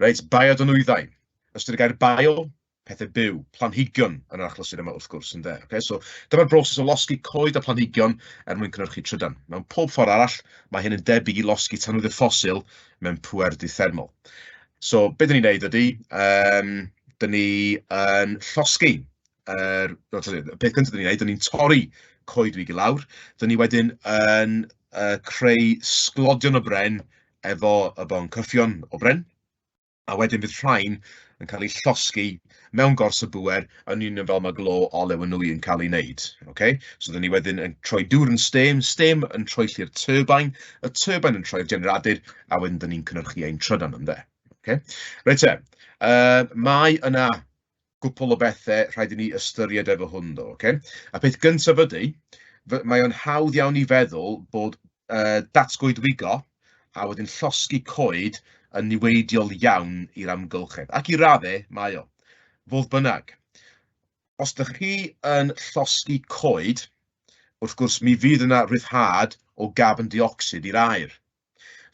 Reit, biodynwyddau. Ystyr y gair bio, pethau byw, planhigion yn yr achlysur yma wrth gwrs ynde. So, dyma'r broses o losgi coed a planhigion mwyn cynhyrchu trydan. Mewn pob ffordd arall, mae hyn yn debyg i losgi tanwydd y ffosil mewn pŵer dithermal. So, beth dyn ni'n neud ydy, dyn ni yn llosgi, peth cyntaf dyn ni'n neud, dyn ni'n torri coed wig i lawr, dyn ni wedyn yn creu sglodion o bren efo y boncyffion o bren, a wedyn bydd rhain yn cael ei llosgi mewn gors y bwer yn union fel mae glo olew yn nwy yn cael ei wneud. So, dyn ni wedyn yn troi dŵr yn stem yn troelli'r turbine, y turbine yn troi'r generadur, a wedyn dyn ni'n cynhyrchu ein trydan ynddo. Reit mae yna gwpl o bethau rhaid i ni ystyried efo hwn do. A peth gyntaf ydy, mae o'n hawdd iawn i feddwl bod datgoedwigo a wedyn llosgi coed yn niweidiol iawn i'r amgylchedd. Ac i raddau, mae o. Fodd bynnag, os ydych chi yn llosgi coed, wrth gwrs mi fydd yna ryddhad o carbon dioxid i'r aer.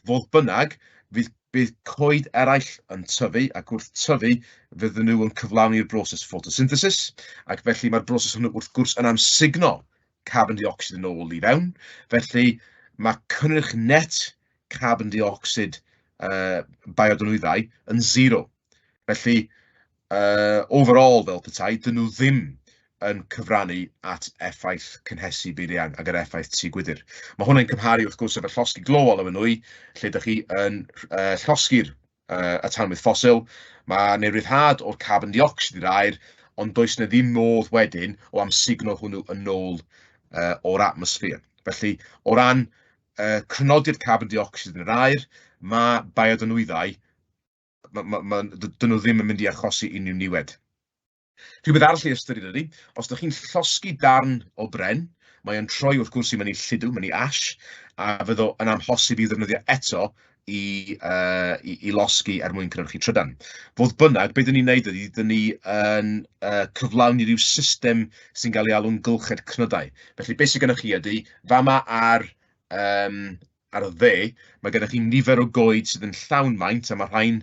Fodd bynnag, bydd coed eraill yn tyfu, ac wrth tyfu, fydden nhw yn cyflawni'r broses photosynthesis, ac felly mae'r broses hwnnw wrth gwrs yn amsugno carbon dioxid yn ôl i fewn. Felly mae cynnyrch net carbon dioxid bioadonwyddau yn 0. Felly, overall fel petai, dyn nhw ddim yn cyfrannu at effaith cynhesu byd-eang ac yr effaith tŷ gwydr. Mae hwnna'n cymharu wrth gwrs efo llosgi global efo nhw, lle ydych chi yn llosgi'r y tanwydd ffosil, mae neu ryddhad o'r carbon dioxid i'r aer, ond does na ddim modd wedyn o amsugno hwnnw yn ôl o'r atmosffer. Felly, o ran crynodi'r carbon dioxid yn yr aer, mae bioadonwyddau, dyn nhw ddim yn mynd i achosi unrhyw niwed. Rhywbeth arall i ystyried ydy, os ydych chi'n llosgi darn o bren, mae o'n troi wrth gwrs i mewn i lludw, mewn i ash, a fyddo yn amhosib i ddefnyddio eto i losgi mwyn cynhyrchu trydan. Fodd bynnag, beth dyn ni'n neud ydy, dyn ni yn cyflawni rhyw system sy'n cael ei alw'n gylched cnydau. Felly, beth sydd gennych chi ydy, fama ar y dde, mae gennych chi nifer o goed sydd yn llawn maint, a mae rhain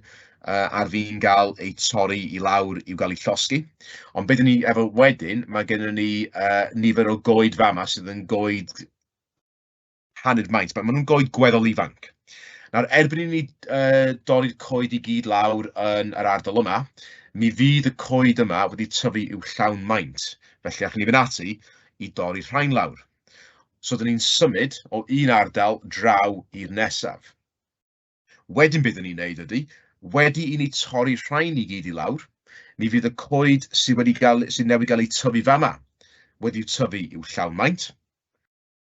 ar fi'n gael ei torri i lawr i'w gael ei llosgi. Ond beth ni efo wedyn, mae gennym ni nifer o goed fama sydd yn goed hanner maint. Maen nhw'n goed gweddol ifanc. Nawr, erbyn i ni dorri'r coed i gyd lawr yn yr ardal yma, mi fydd y coed yma wedi tyfu i'w llawn maint. Felly, allwn ni fynd ati i dorri'r rhain lawr. So, dyn ni'n symud o un ardal draw i'r nesaf. Wedyn beth ni'n neud ydy, wedi i ni torri rhain i gyd i lawr, mi fydd y coed sydd newydd gael ei tyfu fama wedi tyfu i'w llawn maint.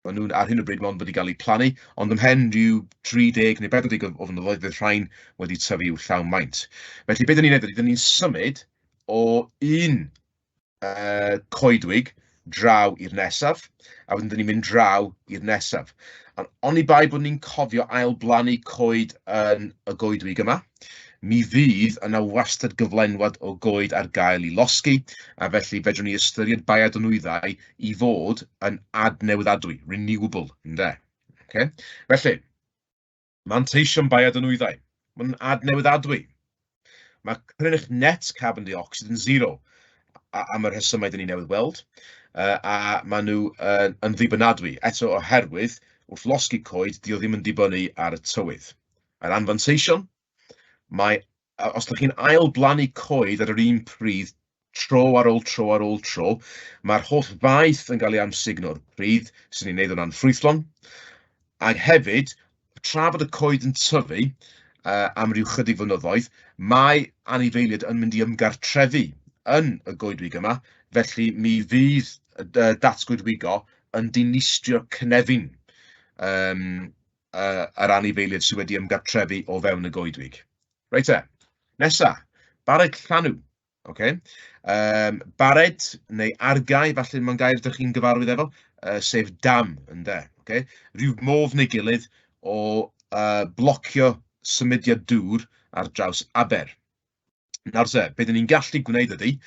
Maen nhw'n ar hyn o bryd mond wedi cael eu plannu, ond ymhen rhyw 30 neu 40 o flynyddoedd fydd rhain wedi tyfu i'w llawn maint. Felly, beth ni'n neud ydy, ni'n symud o un coedwig draw i'r nesaf, a wedyn ni'n mynd draw i'r nesaf. Oni bai bod ni'n cofio ailblannu coed yn y goedwig yma, mi fydd yna wastad gyflenwad o goed ar gael i losgi, a felly fedrwn ni ystyried bioadonwyddau i fod yn adnewyddadwy, renewable, ynde. Okay? Felly, manteision bioadonwyddau, mae'n adnewyddadwy. Mae cynnyrch net carbon dioxid yn 0, am yr rhesymau dyn ni newydd weld, a maen nhw yn ddibynadwy, eto oherwydd wrth losgi coed, di o ddim yn dibynnu ar y tywydd. Yr anfanteision, os ydych chi'n ailblannu coed ar yr un pryd tro ar ôl tro ar ôl tro, mae'r holl faith yn cael ei amsugno'r pryd sy'n ei wneud o'n anffrwythlon. Ac hefyd, tra bod y coed yn tyfu am ryw chydig flynyddoedd, mae anifeiliaid yn mynd i ymgartrefu yn y goedwig yma, felly mi fydd datgoedwigo yn dinistrio cynefin yr anifeiliaid sydd wedi ymgartrefu o fewn y goedwig. Reit e, nesa, bared llanw. Okay? Bared neu argau, falle mae'n gair ydych chi'n gyfarwydd efo, sef dam, ynde. Okay? Rhyw modd neu gilydd o blocio symudiad dŵr ar draws aber. Nawr te, beth ni'n gallu gwneud ydy,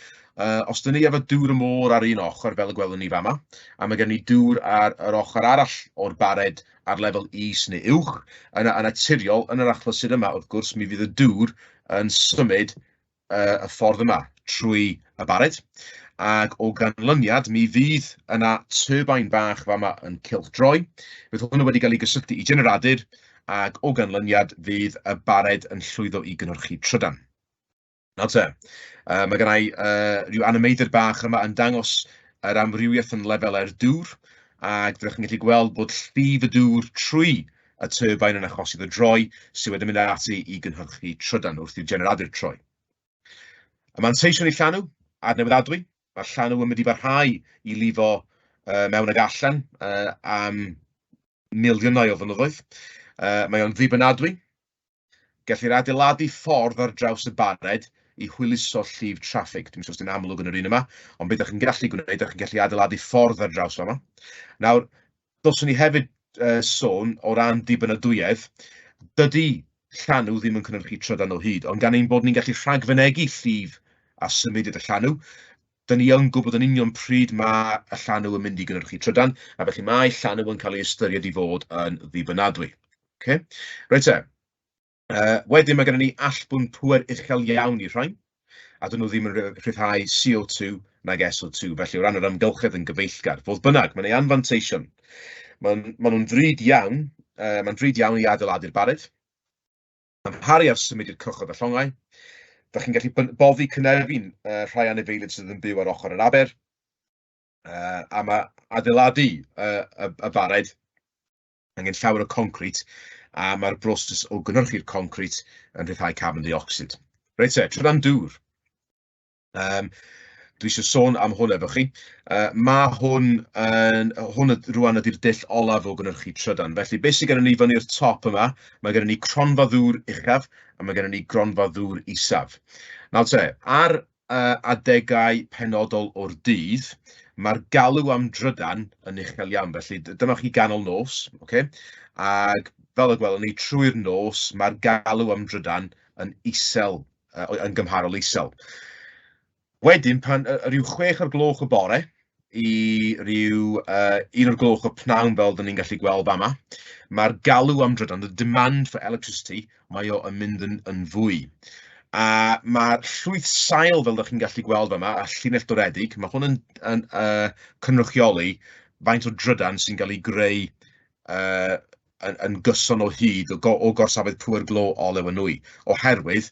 os dyn ni efo dŵr y môr ar un ochr, fel y gwelwn ni fama, a mae gen ni dŵr ar yr ochr arall o'r bared ar lefel is neu uwch, yn naturiol, yn yr achlysur yma, wrth gwrs, mi fydd y dŵr yn symud y ffordd yma trwy y bared. Ac o ganlyniad, mi fydd yna turbine bach fama yn cylchdroi. Bydd hwnnw wedi cael ei gysylltu i generadur, ac o ganlyniad fydd y bared yn llwyddo i gynhyrchu trydan. Nawr te, mae gen i rhyw animator bach yma yn dangos yr amrywiaeth yn lefelau'r dŵr, ac ydych chi'n gallu gweld bod llif y dŵr trwy y turbine yn achosi y droi, sydd wedi mynd ati i gynhyrchu trydan wrth i'r generadur troi. Y manteision i llanw, adnewyddadwy. Mae'r llanw yn mynd i barhau i lifo mewn ag allan am miliynau o flynyddoedd. Mae o'n ddibynadwy. Gellir adeiladu ffordd ar draws y bared i hwyluso llif traffig. Dwi'n siŵr sy'n amlwg yn yr un yma, ond beth ydych chi'n gallu gwneud, ydych chi'n gallu adeiladu ffordd ar draws yma. Nawr, dylswn ni hefyd sôn o ran dibynadwyedd, dydy llanw ddim yn cynhyrchu trydan o hyd, ond gan ein bod ni'n gallu rhagfynegu llif a symudiad y llanw, dyn ni yn gwybod yn union pryd mae y llanw yn mynd i gynhyrchu trydan, a felly mae llanw yn cael ei ystyried i fod yn ddibynadwy. Okay? Reit te. Wedyn mae gennym ni allbwn pŵer uchel iawn i'r rhain, a dyn nhw ddim yn rhyddhau CO2 nag SO2, felly o ran yr amgylchedd yn gyfeillgar. Fodd bynnag, mae'n ei anfanteision. Maen nhw'n drud iawn, mae'n drud iawn i adeiladu'r bared. Mae'n paru ar symud i'r cychod a llongau. Da chi'n gallu boddi cynefin rhai anifeiliaid sydd yn byw ar ochr yr aber. A mae adeiladu y bared angen llawer o concrit, a mae'r broses o gynhyrchu'r concrit yn rhyddhau carbon dioxide. Reit te, trydan dŵr. Dwi eisiau sôn am hwn efo chi. Mae hwn rwan ydy'r dull olaf o gynhyrchu trydan. Felly, beth sydd gennym ni fyny i'r top yma, mae gennym ni cronfa ddŵr uchaf, a mae gennym ni gronfa ddŵr isaf. Nawr te, ar adegau penodol o'r dydd, mae'r galw am drydan yn uchel iawn. Felly, dyma chi ganol nos, okay? Ac fel y gwelwn ni, trwy'r nos, mae'r galw am drydan yn isel, yn gymharol isel. Wedyn, pan rhyw 6 o'r gloch y bore i ryw 1 o'r gloch y pnawn fel dyn ni'n gallu gweld fama, mae'r galw am drydan, the demand for electricity, mae o yn mynd yn fwy. A mae'r llwyth sail fel ydych chi'n gallu gweld fama, a llinell doredig, mae hwn yn cynrychioli faint o drydan sy'n cael ei greu yn gyson o hyd o gorsafedd pŵer glo olew a nwy. Oherwydd,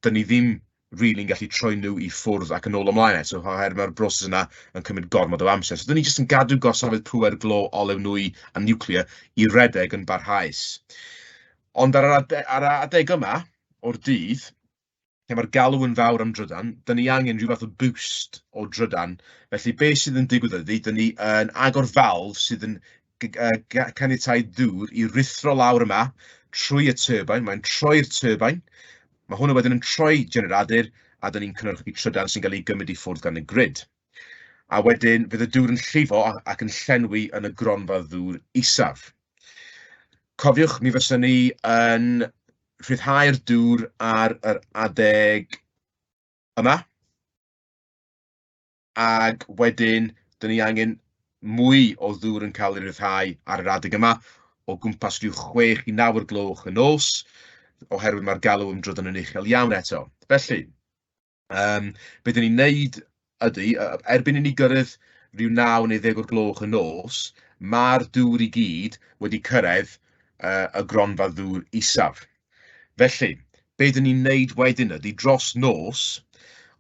dyn ni ddim rili'n gallu troi nhw i ffwrdd ac yn ôl ymlaen eto, oherwydd mae'r broses yna yn cymryd gormod o amser. So, dyn ni jyst yn gadw gorsafedd pŵer glo olew nwy a niwclear i redeg yn barhaus. Ond ar adeg yma o'r dydd, lle mae'r galw yn fawr am drydan, dyn ni angen rhyw fath o boost o drydan. Felly, beth sydd yn digwydd ydy, dyn ni yn agor falf sydd yn caniatáu dŵr i rithro lawr yma trwy y turbine. Mae'n troi'r turbine. Mae hwnna wedyn yn troi generadur, a dyn ni'n cynhyrchu trydan sy'n cael ei gymryd i ffwrdd gan y grid. A wedyn, fydd y dŵr yn llifo ac yn llenwi yn y gronfa ddŵr isaf. Cofiwch, mi fysyn ni yn rhyddhau'r dŵr ar yr adeg yma. Ac wedyn, dyn ni angen mwy o ddŵr yn cael ei ryddhau ar yr adeg yma o gwmpas rhyw 6 i 9 o'r gloch y nos, oherwydd mae'r galw am drydan yn uchel iawn eto. Felly, be dyn ni'n neud ydy, erbyn i ni gyrraedd rhyw 9 neu 10 o'r gloch y nos, mae'r dŵr i gyd wedi cyrraedd y gronfa ddŵr isaf. Felly, be dyn ni'n neud wedyn ydy dros nos,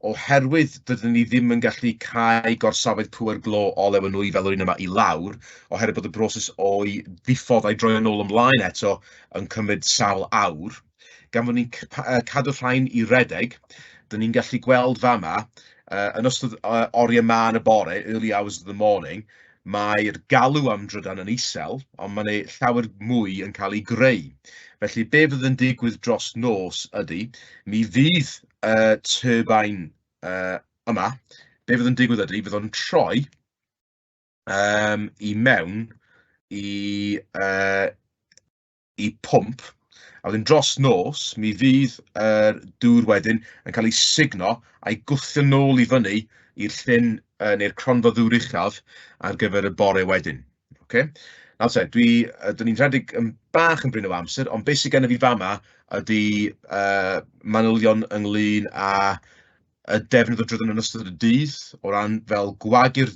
oherwydd dydyn ni ddim yn gallu cael gorsafedd pŵer glo olew a nwy fel yr un yma i lawr, oherwydd bod y broses o'i ddiffodd a'i droi yn ôl ymlaen eto yn cymryd sawl awr. Gan fod ni'n cadw rhain i redeg, dyn ni'n gallu gweld fama, yn ystod oriau ma yn y bore, early hours of the morning, mae'r galw am drydan yn isel, ond mae'n llawer mwy yn cael ei greu. Felly, be fydd yn digwydd dros nos ydy, mi fydd y turbine yma, be fydd yn digwydd ydy, fydd o'n troi i mewn i pwmp, a wedyn dros nos, mi fydd yr dŵr wedyn yn cael ei signo a'i gwthio nôl i fyny i'r llyn neu'r cronfa ddŵr uchaf ar gyfer y bore wedyn. Okay? Nawr te, dyn ni'n rhedeg yn bach yn bryn o amser, ond beth sydd gen i fi fama ydy manylion ynglyn â y defnydd o drydan yn ystod y dydd, o ran fel gwagu'r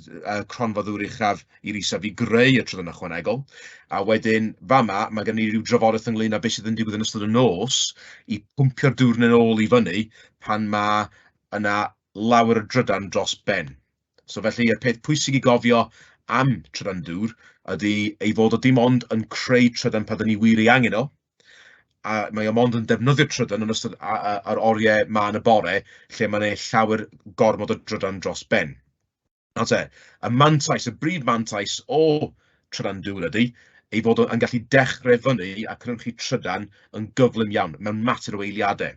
cronfa ddŵr uchaf i'r isaf i greu y trydan ychwanegol. A wedyn fama, mae gen i ryw drafodaeth ynglyn â beth sydd yn digwydd yn ystod y nos i pwmpio'r dŵr yn ôl i fyny pan mae yna lawer y drydan dros ben. So felly, y peth pwysig i gofio am trydan dŵr ydy ei fod o dim ond yn creu trydan pan dyn ni wir ei angen o, a mae o mond yn defnyddio'r trydan yn ystod ar oriau ma yn y bore, lle mae'n llawer gormod o drydan dros ben. Nawr te, y mantais, y bryd mantais o trydan dŵr ydy, ei fod yn gallu dechrau fyny a cynhyrchu trydan yn gyflym iawn, mewn mater o eiliadau.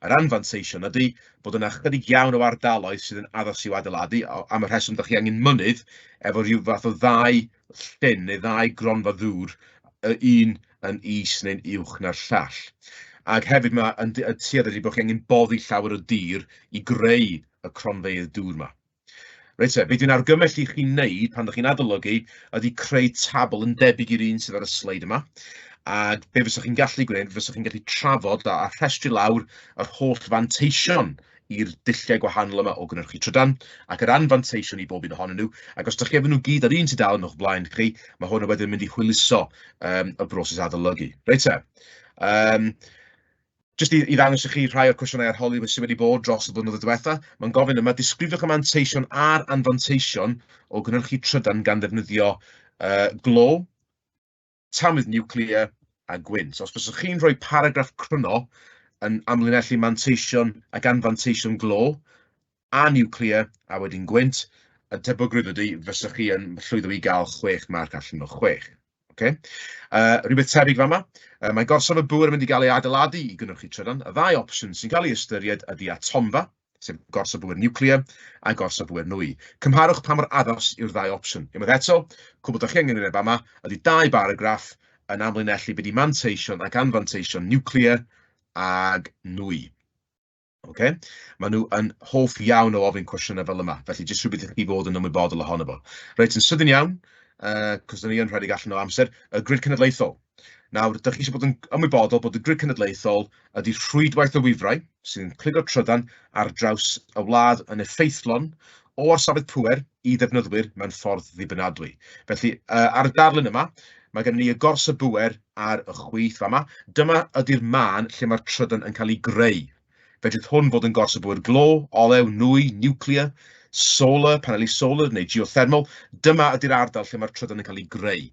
Yr anfanteision ydy bod yna chydig iawn o ardaloedd sydd yn addas i'w adeiladu, am y rheswm ydych chi angen mynydd efo rhyw fath o 2 llyn neu 2 gronfa ddŵr, un yn is neu'n uwch na'r llall. Ac hefyd mae y tuedd ydy bod chi angen boddi llawer o dir i greu y cronfeydd dŵr yma. Reit be dwi'n argymell i chi'n neud pan ydych chi'n adolygu ydy creu tabl yn debyg i'r un sydd ar y sleid yma. A be fysach chi'n gallu gwneud, fysach chi'n gallu trafod a rhestru lawr yr holl fanteision i'r dulliau gwahanol yma o gynhyrchu trydan, ac yr anfanteision i bob un ohonyn nhw. Ac os ydych chi efo nhw gyd ar un tudalen o'ch blaen chi, mae hwn wedyn yn mynd i hwyluso y broses adolygu. Reit te. Jyst i ddangos i chi rhai o'r cwestiynau arholi sydd wedi bod dros y blynyddoedd diwetha, mae'n gofyn yma, disgrifiwch y manteision a'r anfanteision o gynhyrchu trydan gan ddefnyddio glo, tamwydd niwclear a gwyn. So os byswch chi'n rhoi paragraff cryno yn amlinellu manteision ac anfanteision glo a niwclear a wedyn gwynt, y tebogrwydd ydy fyswch chi yn llwyddo i gael 6 marc allan o 6. Okay. Rhywbeth tebyg fama, mae gorsaf y bŵer yn mynd i gael ei adeiladu i gynhyrchu trydan. Y ddau opsiwn sy'n cael ei ystyried ydy atomfa, sef gorsaf bŵer niwclear, a gorsaf bŵer nwy. Cymharwch pa mor addos yw'r ddau opsiwn. Unwaith eto, cwbl ydych chi angen ei wneud fama ydy 2 baragraff yn amlinellu beth i manteision ac anfanteision niwclear ag nwy. Okay. Maen nhw yn hoff iawn o ofyn cwestiynau fel yma, felly jyst rhywbeth i chi fod yn ymwybodol ohono fo. Reit, yn sydyn iawn, cos ni yn rhedeg allan o amser, y grid cenedlaethol. Nawr, ydych chi eisiau bod yn ymwybodol bod y grid cenedlaethol ydy rhwydwaith y wifrau sy'n cligo'r trydan ar draws y wlad yn effeithlon o orsafedd pŵer i ddefnyddwyr mewn ffordd ddibynadwy. Felly, ar y darlun yma, mae gennym ni y gors y bŵer ar y chwith fama. Dyma ydy'r man lle mae'r trydan yn cael ei greu. Fedrith hwn fod yn gors y bŵer glo, olew, nwy, niwclear, solar, paneli solar neu geothermal. Dyma ydy'r ardal lle mae'r trydan yn cael ei greu.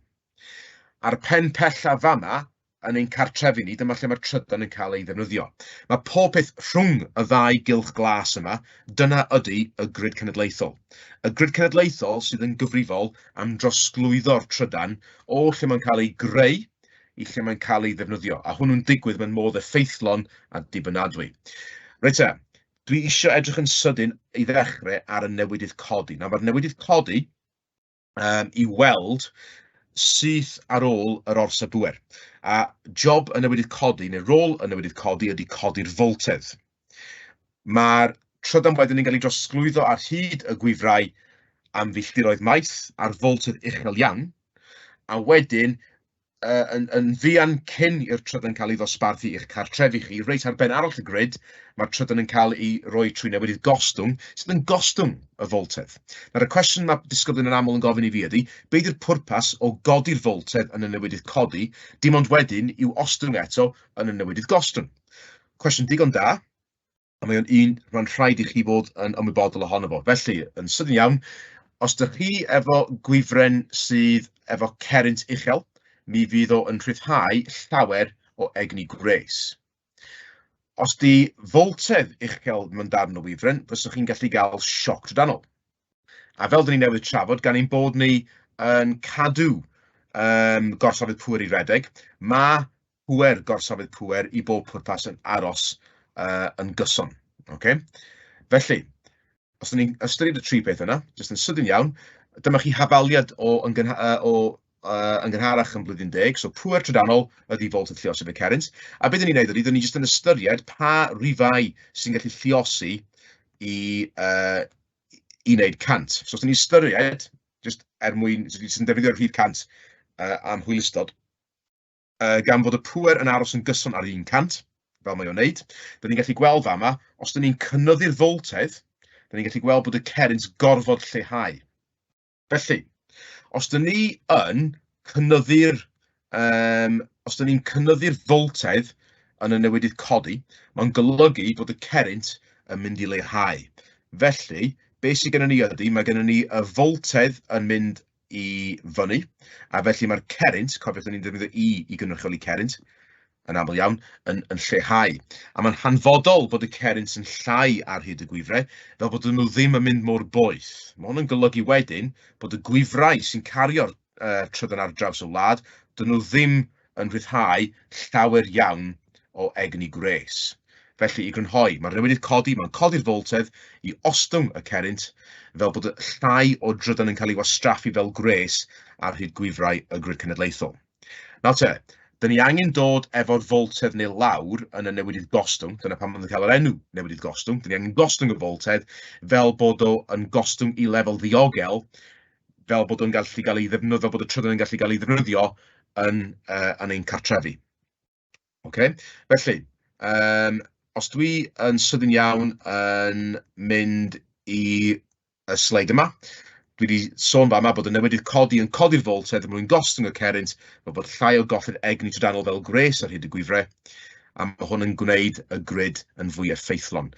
A'r pen pella fama yn ein cartrefi ni, dyma lle mae'r trydan yn cael ei ddefnyddio. Mae pob peth rhwng y ddau gylch glas yma, dyna ydy y grid cenedlaethol. Y grid cenedlaethol sydd yn gyfrifol am drosglwyddo'r trydan o lle mae'n cael ei greu i lle mae'n cael ei ddefnyddio. A hwnnw'n digwydd mewn modd effeithlon a dibynadwy. Reit te, dwi eisiau edrych yn sydyn i ddechrau ar y newidydd codi. Nawr mae'r newidydd codi i weld syth ar ôl yr orsaf bŵer. A job y newidydd codi, neu rôl y newidydd codi ydy codi'r foltedd. Mae'r trydan wedyn yn cael ei drosglwyddo ar hyd y gwifrau am filltiroedd maith a'r foltedd uchel iawn, a wedyn yn fuan cyn i'r trydan cael ei ddosbarthu i'ch cartrefi chi, reit ar ben arall y grid, mae'r trydan yn cael ei roi trwy newidydd gostwng, sydd yn gostwng y foltedd. Nawr, y cwestiwn mae disgyblion yn aml yn gofyn i fi ydy, beth yw'r pwrpas o godi'r foltedd yn y newidydd codi, dim ond wedyn i'w ostwng eto yn y newidydd gostwng. Cwestiwn digon da, a mae o'n un rhan rhaid i chi fod yn ymwybodol ohono fo. Felly, yn sydyn iawn, os ydych chi efo gwifren sydd efo cerrynt uchel, mi fydd o yn rhyddhau llawer o egni gwres. Os di foltedd uchel mewn darn o wifren, fyswch chi'n gallu gael sioc trydanol. A fel dyn ni newydd trafod, gan ein bod ni yn cadw gorsafedd pŵer i redeg, mae pŵer gorsafedd pŵer i bob pwrpas yn aros yn gyson. Okay? Felly, os dyn ni'n ystyried y 3 peth yna, jyst yn sydyn iawn, dyma chi hafaliad o gynharach yn blwyddyn 10, so pŵer trydanol ydy foltedd lluosi fe cerrynt. A beth dyn ni'n neud ydy, dyn ni jyst yn ystyried pa rifau sy'n gallu lluosi i wneud cant. So os dyn ni'n ystyried, jyst mwyn, sy'n defnyddio'r rhif cant am hwylystod, gan fod y pŵer yn aros yn gyson ar 100, fel mae o'n neud, dyn ni'n gallu gweld fama, os dyn ni'n cynyddu'r foltedd, dyn ni'n gallu gweld bod y cerrynt gorfod lleihau. Felly, os dyn ni yn cynyddu'r foltedd yn y newidydd codi, mae'n golygu bod y cerrynt yn mynd i leihau. Felly, beth sydd gennym ni ydy, mae gennym ni y foltedd yn mynd i fyny, a felly mae'r cerrynt, cofiwch dyn ni'n defnyddio i gynrychioli cerrynt, yn aml iawn, yn lleihau. A mae'n hanfodol bod y cerrynt yn llai ar hyd y gwifrau, fel bod nhw ddim yn mynd mor boeth. Mae hwn yn golygu wedyn bod y gwifrau sy'n cario'r trydan ar draws y wlad, dyn nhw ddim yn rhyddhau llawer iawn o egni gwres. Felly, i grynhoi, mae'r newidydd codi, mae'n codi'r foltedd i ostwng y cerrynt, fel bod y llai o drydan yn cael ei wastraffu fel gwres ar hyd gwifrau y grid cenedlaethol. Nawr te, Dyn ni angen dod efo'r foltedd neu lawr yn y newidydd gostwng. Dyna pan ma'n cael yr enw newidydd gostwng. Dyn ni angen gostwng y foltedd fel bod o yn gostwng i lefel ddiogel, fel bod o'n gallu cael ei ddefnyddio, fel bod y trydan yn gallu cael ei ddefnyddio yn ein cartrefi. Okay? Felly, os dwi yn sydyn iawn yn mynd i y sleid yma, dwi wedi sôn fama bod y newidydd codi'r foltedd yn mwyn gostwng y cerrynt, fel bod llai o golled egni trydanol fel gres ar hyd y gwifrau, a mae hwn yn gwneud y grid yn fwy effeithlon.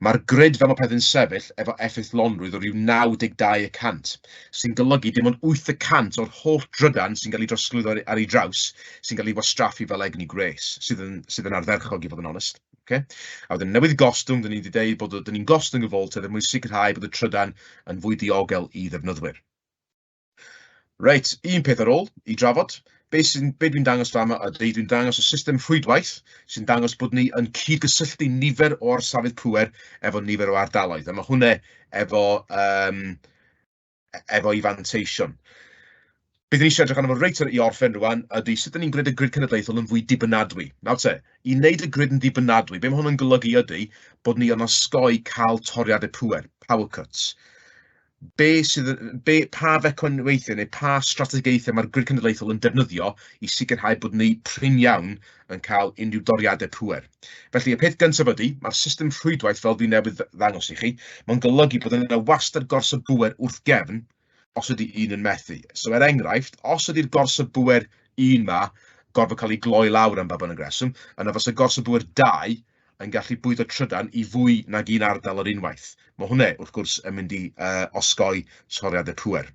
Mae'r grid fel mae pethau'n sefyll efo effeithlonrwydd o ryw 92%, sy'n golygu dim ond 8% o'r holl drydan sy'n cael ei drosglwyddo ar ei draws sy'n cael ei wastraffu fel egni gres, sydd yn ardderchog i fod yn onest. Okay? A wedyn newydd gostwng, dyn ni wedi dweud bod dyn ni'n gostwng y foltedd er mwyn sicrhau bod y trydan yn fwy diogel i ddefnyddwyr. Reit, un peth ar ôl i drafod. Be dwi'n dangos fama ydy, dwi'n dangos y system rhwydwaith sy'n dangos bod ni yn cydgysylltu nifer o orsafedd pŵer efo nifer o ardaloedd. A mae hwnna efo i fanteision. Beth ni eisiau edrych arno fo reit i orffen rwan ydy sut ni'n gwneud y grid cenedlaethol yn fwy dibynadwy. Nawr te, i wneud y grid yn dibynadwy, be mae hwn yn golygu ydy bod ni yn osgoi cael toriadau pŵer, power cuts. Pa fecynweithiau neu pa strategaethau mae'r grid cenedlaethol yn defnyddio i sicrhau bod ni prin iawn yn cael unrhyw doriadau pŵer. Felly, y peth gyntaf ydy, mae'r system rhwydwaith fel fi newydd ddangos i chi, mae'n golygu bod yna wastad gorsaf bŵer wrth gefn os ydy un yn methu. So, enghraifft, os ydy'r gorsaf bŵer un ma gorfod cael ei gloi lawr am babon y greswm, yna fos y gorsaf bŵer 2 yn gallu bwydo trydan i fwy nag un ardal yr unwaith. Mae hwnna, wrth gwrs, yn mynd i osgoi toriadau pŵer.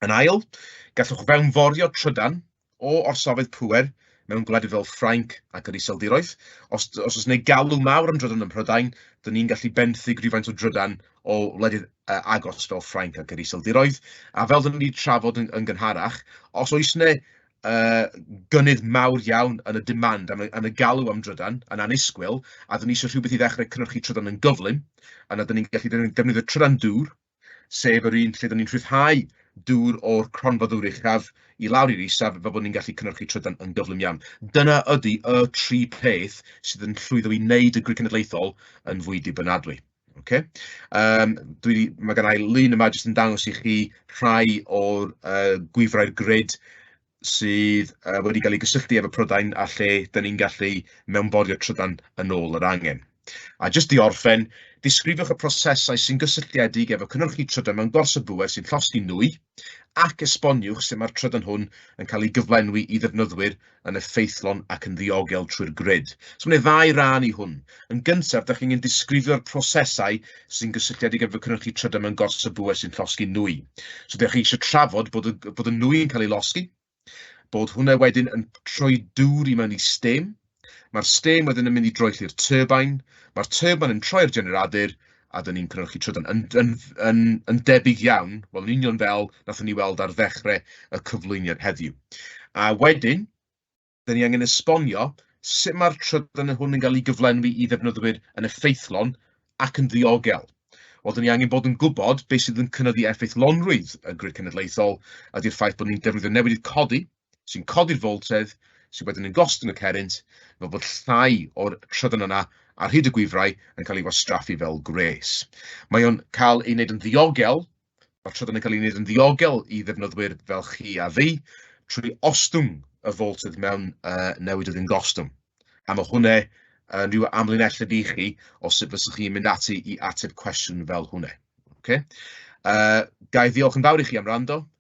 Yn ail, gallwch fewnforio trydan o orsafedd pŵer mewn gwledydd fel Ffrainc ac yr Iseldiroedd. Os oes neu galw mawr am drydan yn Prydain, dyn ni'n gallu benthyg rhywfaint o drydan o wledydd agos fel Ffrainc ac yr Iseldiroedd. A fel dyn ni wedi trafod yn gynharach, os oes neu gynnydd mawr iawn yn y demand yn y galw am drydan, yn anusgwyl, a dyn ni eisiau rhywbeth i ddechrau cynhyrchu trydan yn gyflym, yna dyn ni'n gallu defnyddio trydan dŵr, sef yr un lle dyn ni'n rhyddhau dŵr o'r cronfa ddŵr uchaf i lawr i'r isaf, fel bod ni'n gallu cynhyrchu trydan yn gyflym iawn. Dyna ydy y 3 peth sydd yn llwyddo i wneud y grid cenedlaethol yn fwy dibynadwy. Okay? Mae gennau lun yma jyst yn dangos i chi rhai o'r gwifrau'r grid sydd wedi cael ei gysylltu efo Prydain a lle dyn ni'n gallu mewnforio trydan yn ôl yr angen. A jyst i orffen, disgrifiwch y prosesau sy'n gysylltiedig efo cynhyrchu trydan mewn gorsaf bŵer sy'n llosgi nwy, ac esboniwch sut mae'r trydan hwn yn cael ei gyflenwi i ddefnyddwyr yn effeithlon ac yn ddiogel trwy'r grid. So mae'n 2 ran i hwn. Yn gyntaf, ydych chi'n disgrifio'r prosesau sy'n gysylltiedig efo cynhyrchu trydan mewn gorsaf bŵer sy'n llosgi nwy. So ydych chi eisiau trafod bod y nwy yn cael ei losgi, bod hwnna wedyn yn troi dŵr i mewn i stem. Mae'r stem wedyn yn mynd i droill i'r turbine. Mae'r turbine yn troi'r generadur a dyn ni'n cynhyrchu trydan yn debyg iawn, wel yn union fel nathon ni weld ar ddechrau y cyflwyniad heddiw. A wedyn, dyn ni angen esbonio sut mae'r trydan hwn yn cael ei gyflenwi i ddefnyddwyr yn effeithlon ac yn ddiogel. Wel, dyn ni angen bod yn gwybod beth sydd yn cynyddu effeithlonrwydd y grid cenedlaethol ydy'r ffaith bod ni'n defnyddio newidydd codi, sy'n codi'r foltedd, sy'n wedyn yn gostwng y cerrynt, fel bod llai o'r trydan yna ar hyd y gwifrau yn cael ei wastraffu fel gres. Mae o'n cael ei wneud yn ddiogel, mae'r trydan yn cael ei wneud yn ddiogel i ddefnyddwyr fel chi a fi, trwy ostwng y foltedd mewn newidydd yn gostwng. A mae hwnna yn rhyw amlinelled i chi o sut fyswch chi'n mynd ati i ateb cwestiwn fel hwnna. Okay? Gai ddiolch yn fawr i chi am wrando.